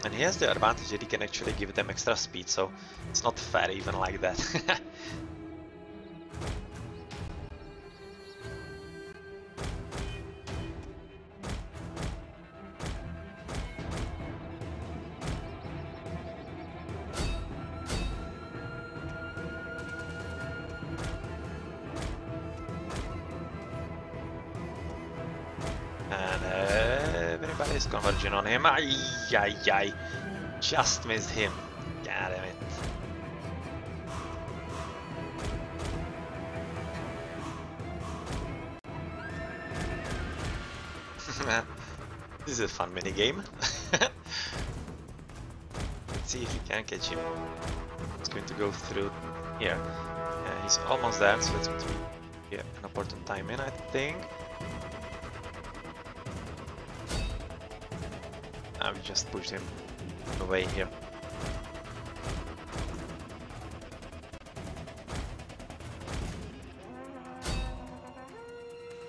And he has the advantage that he can actually give them extra speed, so it's not fair even like that. Everybody's converging on him. Ay. Just missed him. God damn it. This is a fun minigame. Let's see if we can catch him. It's going to go through here. He's almost there, so it's going to be an important time in, I think. We just pushed him away here.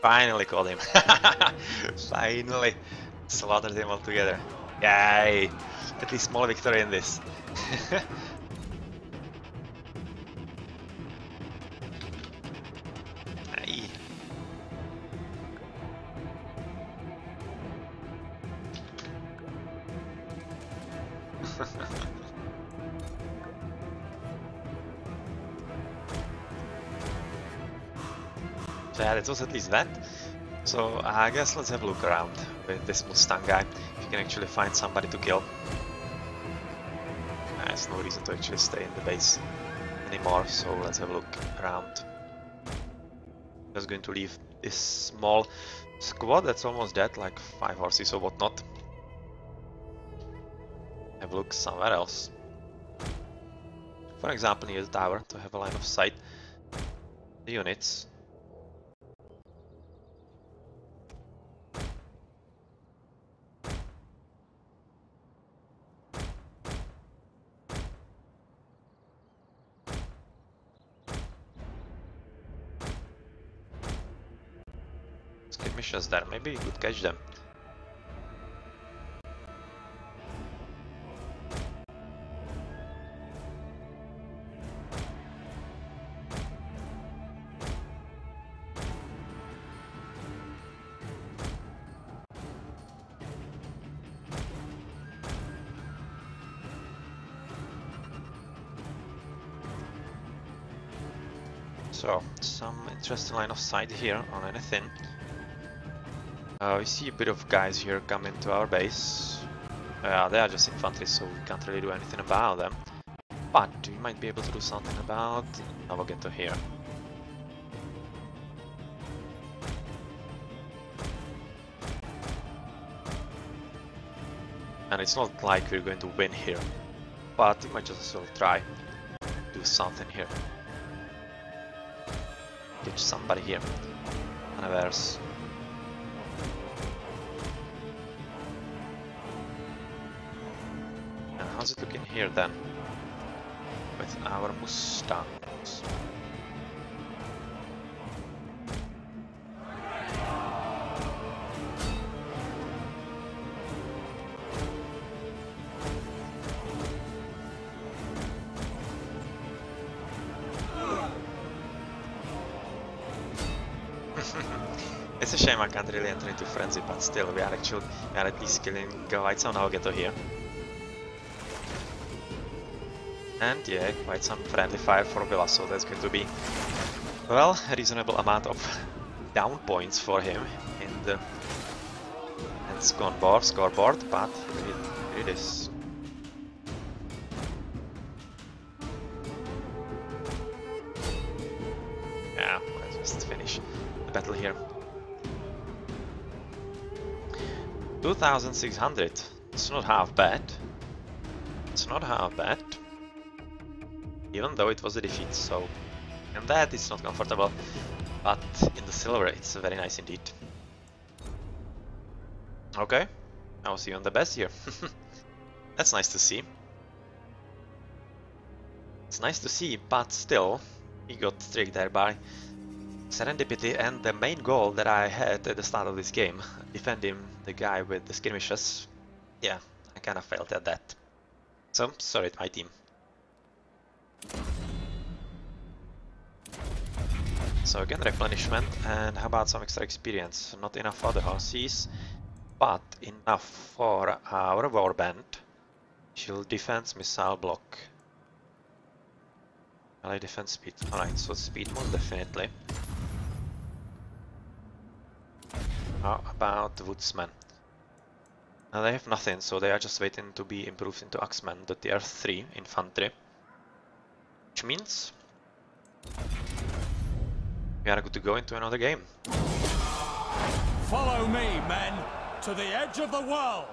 Finally caught him. Finally slaughtered him altogether. Yay! At least small victory in this. So yeah, it was at least that. So I guess let's have a look around with this Mustang guy, if you can actually find somebody to kill. There's no reason to actually stay in the base anymore, so let's have a look around. Just going to leave this small squad that's almost dead, like 5 horses or whatnot. Have a look somewhere else. For example, near the tower to have a line of sight. The units. Skirmishers there, maybe you could catch them. So, some interesting line of sight here on anything. We see a bit of guys here coming to our base. They are just infantry, so we can't really do anything about them. But we might be able to do something about Navageto here. And it's not like we're going to win here, but we might just as well try do something here. Catch somebody here. Unawares. And how's it looking here then? With our Mustangs. It's a shame I can't really enter into frenzy, but still we are at least killing quite some Navageto here. And yeah, quite some friendly fire for Villa, so that's going to be, well, a reasonable amount of down points for him in the scoreboard, but here it is. Yeah, let's just finish the battle here. 2600, it's not half bad. It's not half bad. Even though it was a defeat, so in that it's not comfortable, but in the silver it's very nice indeed. Okay, I was even the best here. That's nice to see. It's nice to see, but still, he got tricked there by serendipity and the main goal that I had at the start of this game, defending the guy with the skirmishes. Yeah, I kind of failed at that. So, sorry my team. So again, replenishment, and how about some extra experience? Not enough for the horses, but enough for our warband. Shield defense, missile block. Melee defense, speed. Alright, so speed most definitely. How about the woodsman? Now they have nothing, so they are just waiting to be improved into axemen, the tier 3 infantry. Which means we are good to go into another game. Follow me, men, to the edge of the world!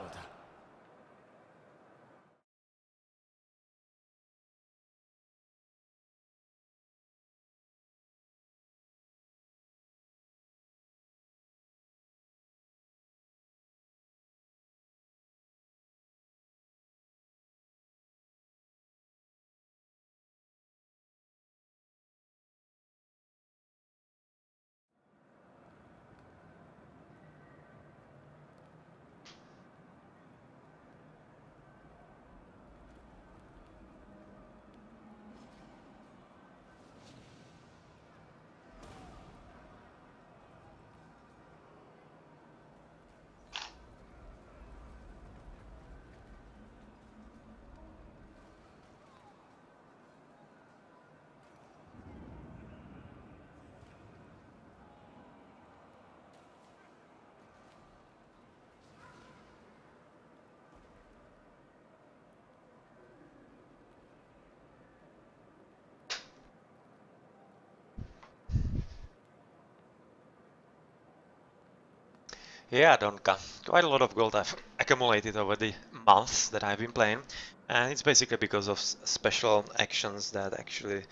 Yeah, Donka. Quite a lot of gold I've accumulated over the months that I've been playing, and it's basically because of special actions that actually,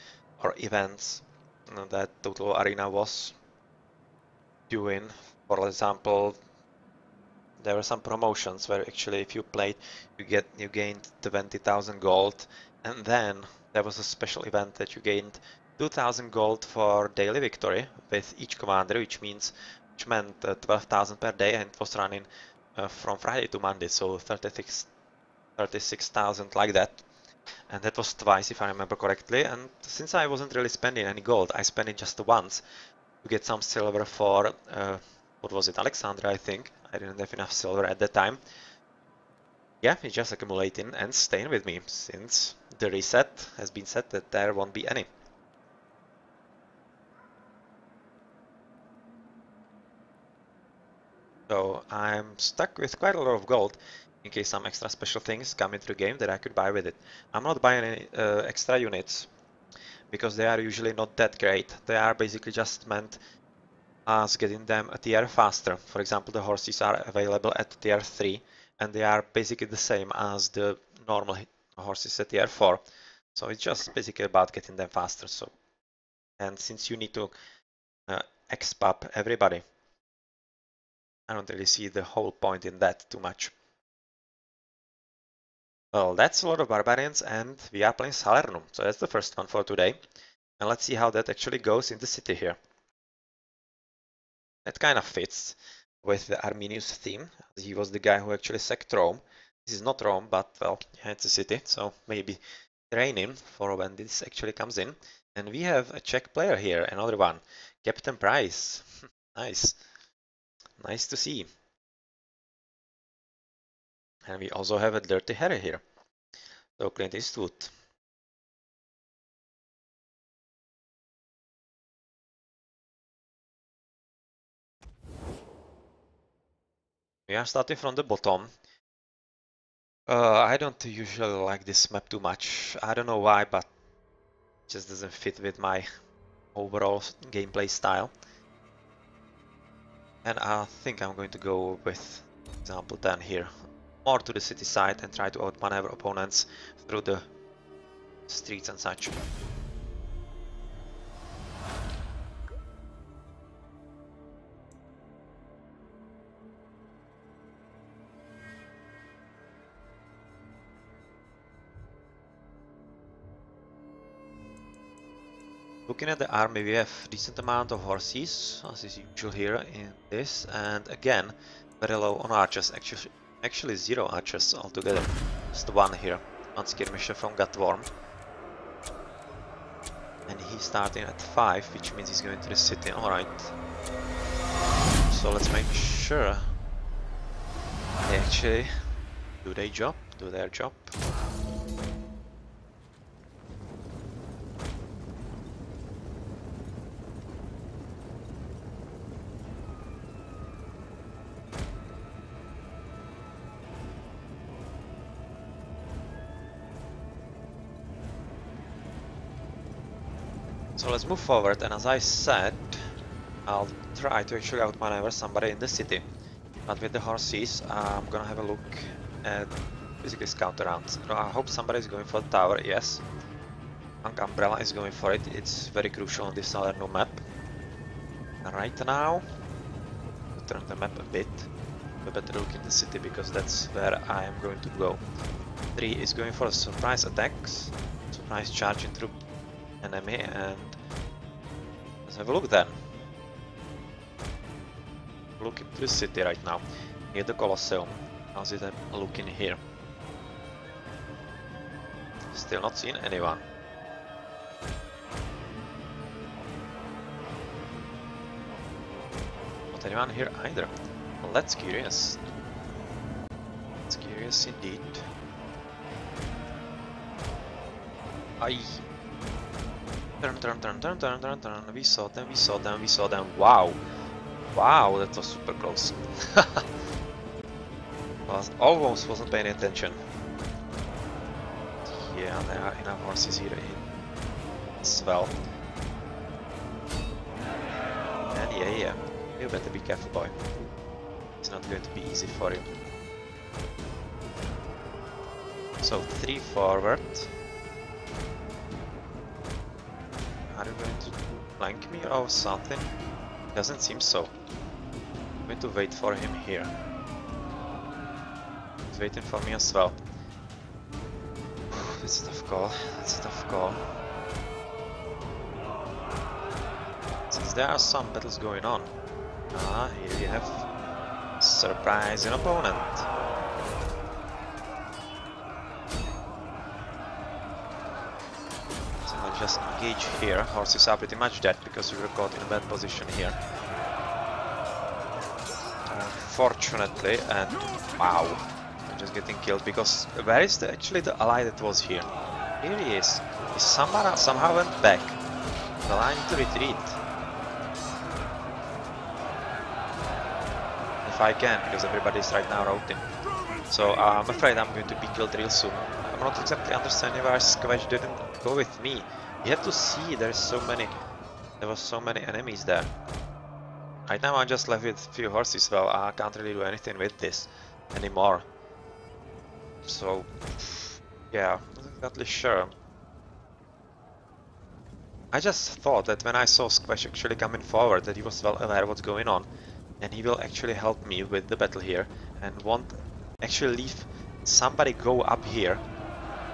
or events, that Total Arena was doing. For example, there were some promotions where actually if you played, you gained 20,000 gold, and then there was a special event that you gained 2,000 gold for daily victory with each commander, which meant 12,000 per day, and it was running from Friday to Monday, so 36,000 like that. And that was twice, if I remember correctly. And since I wasn't really spending any gold, I spent it just once to get some silver for what was it, Alexandra, I think. I didn't have enough silver at that time. Yeah, it's just accumulating and staying with me since the reset has been set that there won't be any. So I'm stuck with quite a lot of gold in case some extra special things come into the game that I could buy with it. I'm not buying any extra units because they are usually not that great. They are basically just meant as getting them a tier faster. For example, the horses are available at tier 3 and they are basically the same as the normal horses at tier 4. So it's just basically about getting them faster. So, and since you need to XP everybody, I don't really see the whole point in that too much. Well, that's a lot of barbarians, and we are playing Salernum, so that's the first one for today. And let's see how that actually goes in the city here. That kind of fits with the Arminius theme. He was the guy who actually sacked Rome. This is not Rome, but well, yeah, it's a city, so maybe train him for when this actually comes in. And we have a Czech player here, another one, Captain Price. Nice. Nice to see. And we also have a Dirty Harry here. So Clint Eastwood. We are starting from the bottom. I don't usually like this map too much. I don't know why, but it just doesn't fit with my overall gameplay style. And I think I'm going to go with, for example, down here, more to the city side and try to outmaneuver opponents through the streets and such. Looking at the army, we have decent amount of horses, as is usual here in this, and again, very low on archers, actually 0 archers altogether, just one here, one skirmisher from Gatworm. And he's starting at 5, which means he's going to the city, alright. So let's make sure they actually do their job. So let's move forward, and as I said, I'll try to actually outmaneuver somebody in the city. But with the horses, I'm gonna have a look at basically scout around. So I hope somebody is going for the tower, yes. Punk Umbrella is going for it, it's very crucial on this Salernum map. And right now, I'll turn the map a bit. A better look in the city because that's where I am going to go. 3 is going for a surprise attacks, surprise charge into enemy, and let's have a look then. Look into the city right now, near the Colosseum. How's it looking here? Still not seen anyone. Not anyone here either. Well, that's curious. That's curious indeed. Aye. Turn. We saw them. Wow. Wow, that was super close. Almost wasn't paying attention. Yeah, there are enough horses here as well. And yeah, you better be careful, boy. It's not going to be easy for him. So 3 forward. Are you going to flank me or something? Doesn't seem so. I'm going to wait for him here. He's waiting for me as well. It's a tough call. It's a tough call. Since there are some battles going on. Here you have surprise an opponent. So I'll just engage here. Horses are pretty much dead because we were caught in a bad position here. Fortunately, and wow, I'm just getting killed because where is actually the ally that was here? Here he is. He somehow went back. Well, I need to retreat. If I can, because everybody's right now routing. So I'm afraid I'm going to be killed real soon. I'm not exactly understanding why Squash didn't go with me. You have to see there was so many enemies there. Right now I'm just left with a few horses. Well, I can't really do anything with this anymore. So yeah, not exactly sure. I just thought that when I saw Squash actually coming forward that he was well aware of what's going on. And he will actually help me with the battle here and won't actually leave somebody go up here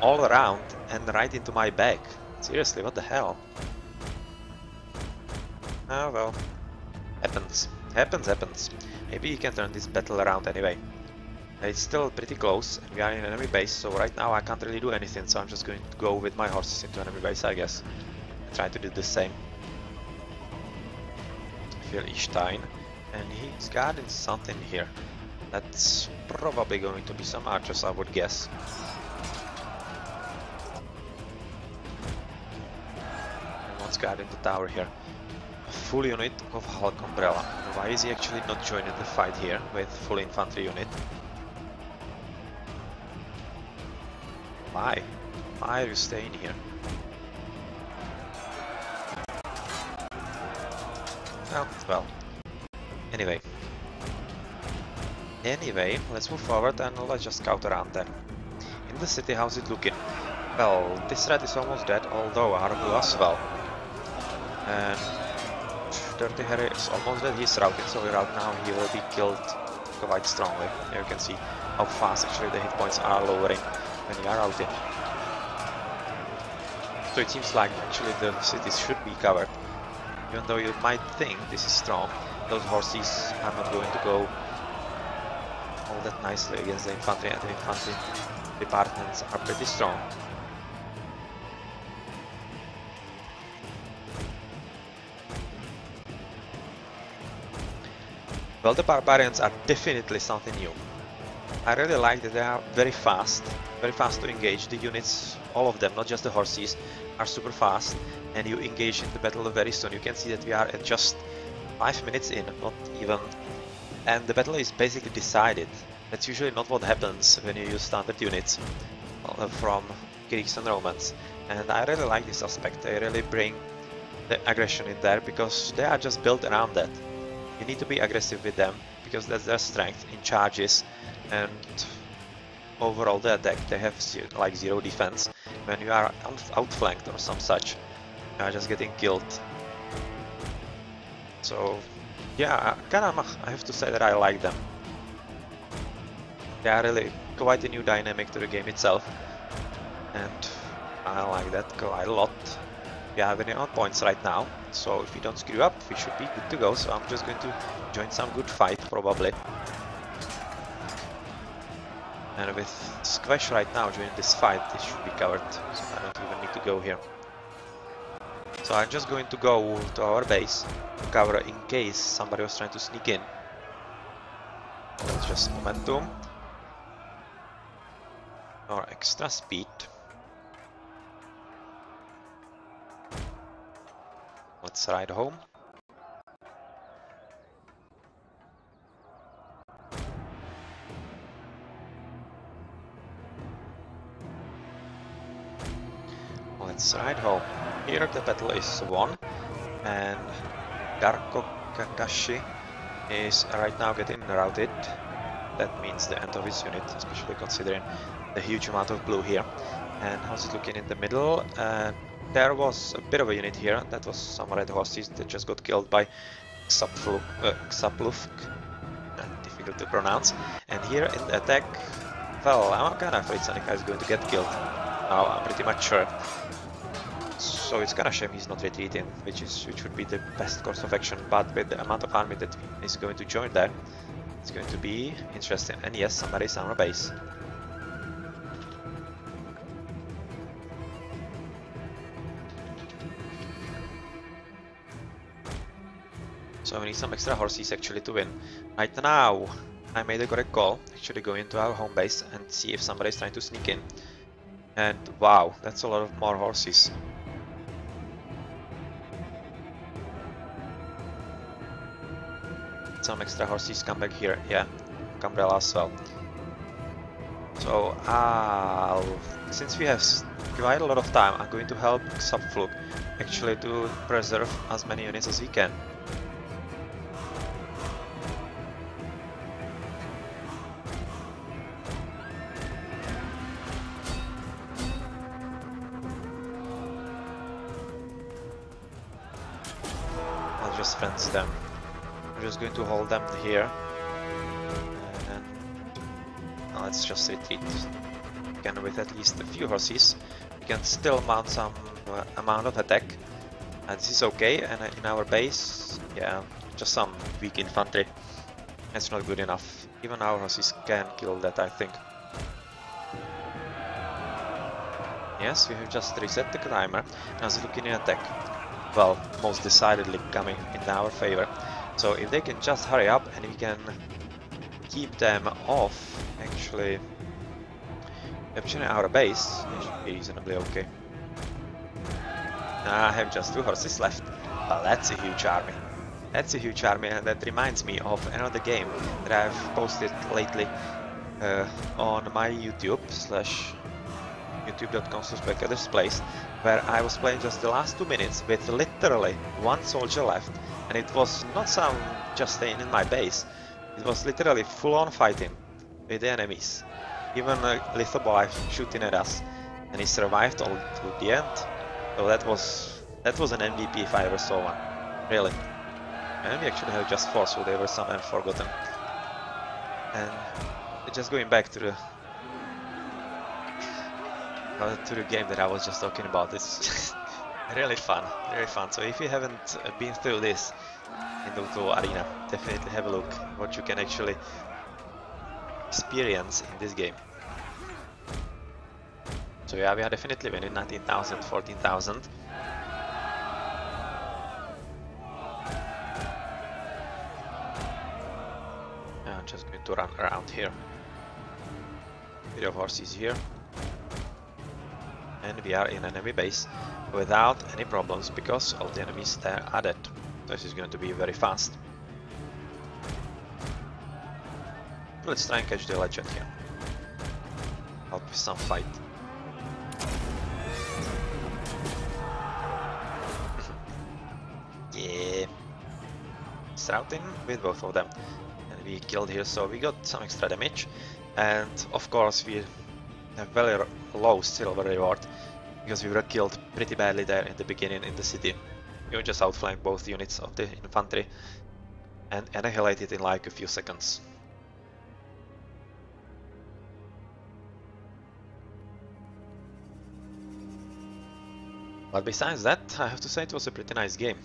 all around and right into my back. Seriously, what the hell? Oh well, happens. Happens. Maybe he can turn this battle around anyway. It's still pretty close and we are in enemy base, so right now I can't really do anything, so I'm just going to go with my horses into enemy base, I guess. Try to do the same. Philistine. And he's guarding something here. That's probably going to be some archers, I would guess. And what's guarding the tower here? A full unit of Hulk Umbrella. Why is he actually not joining the fight here with full infantry unit? Why? Why are you staying here? Oh, well. Anyway, let's move forward and let's just scout around there. In the city, how's it looking? Well, this red is almost dead, although our blue as well. And Dirty Harry is almost dead, he's routing, so right now he will be killed quite strongly. Here you can see how fast actually the hit points are lowering when you are routing. So it seems like actually the cities should be covered. Even though you might think this is strong, those horses are not going to go all that nicely against the infantry, and the infantry departments are pretty strong. Well, the Barbarians are definitely something new. I really like that they are very fast to engage. The units, all of them, not just the horses, are super fast, and you engage in the battle very soon. You can see that we are at just 5 minutes in, not even, and the battle is basically decided. That's usually not what happens when you use standard units from Greeks and Romans, and I really like this aspect. They really bring the aggression in there because they are just built around that. You need to be aggressive with them because that's their strength in charges, and overall the attack they have like 0 defense. When you are outflanked or some such, you are just getting killed. So yeah, I have to say that I like them. They are really quite a new dynamic to the game itself, and I like that quite a lot. We are winning on points right now, so if we don't screw up, we should be good to go. So I'm just going to join some good fight probably. And with Squash right now joining this fight, this should be covered, so I don't even need to go here. So I'm just going to go to our base to cover in case somebody was trying to sneak in. Let's just momentum. Or extra speed. Let's ride home. Let's ride home. Here the battle is won, and Darko Kakashi is right now getting routed. That means the end of his unit, especially considering the huge amount of blue here. And how's it looking in the middle? There was a bit of a unit here. That was some red horses that just got killed by Xaplufk. Difficult to pronounce. And here in the attack, well, I'm kinda afraid Sonica is going to get killed. Now I'm pretty much sure. So it's kinda shame he's not retreating, which would be the best course of action. But with the amount of army that is going to join there, it's going to be interesting. And yes, somebody's on our base. So we need some extra horses actually to win. Right now, I made a correct call. Actually go into our home base and see if somebody's trying to sneak in. And wow, that's a lot of more horses. Some extra horses come back here. Yeah, Cambrella as well. So since we have quite a lot of time, I'm going to help Subflug actually to preserve as many units as we can. I'll just fence them. I'm just going to hold them here. And let's just retreat. Again, with at least a few horses, we can still mount some amount of attack. And this is okay, and in our base, yeah, just some weak infantry. That's not good enough. Even our horses can kill that, I think. Yes, we have just reset the timer. Now it's looking in attack. Well, most decidedly coming in our favor. So if they can just hurry up and we can keep them off, actually capturing our base, it should be reasonably okay. Now I have just 2 horses left, but that's a huge army. That's a huge army, and that reminds me of another game that I've posted lately on my youtube.com/youtube.com/place, where I was playing just the last 2 minutes with literally 1 soldier left, and it was not some just staying in my base. It was literally full-on fighting with the enemies. Even Lithoboy shooting at us, and he survived all to the end. So that was an MVP if I ever saw one, really. And we actually have just 4, so they were some forgotten. And just going back to the game that I was just talking about, it's really fun, very fun. So if you haven't been through this in the Dota arena, definitely have a look what you can actually experience in this game. So yeah, we are definitely winning 19,000, 14,000. I'm just going to run around here. Bit of horses here. And we are in enemy base without any problems because all the enemies there are dead. This is going to be very fast. Let's try and catch the legend here. Help with some fight. Yeah. Routing with both of them. And we killed here, so we got some extra damage. And of course we have very low silver reward because we were killed pretty badly there in the beginning in the city. We just outflanked both units of the infantry and annihilated in like a few seconds. But besides that, I have to say it was a pretty nice game.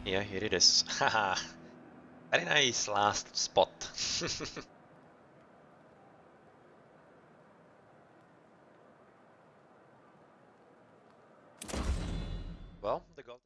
Yeah, here it is. Haha. Very nice last spot. Well, the goal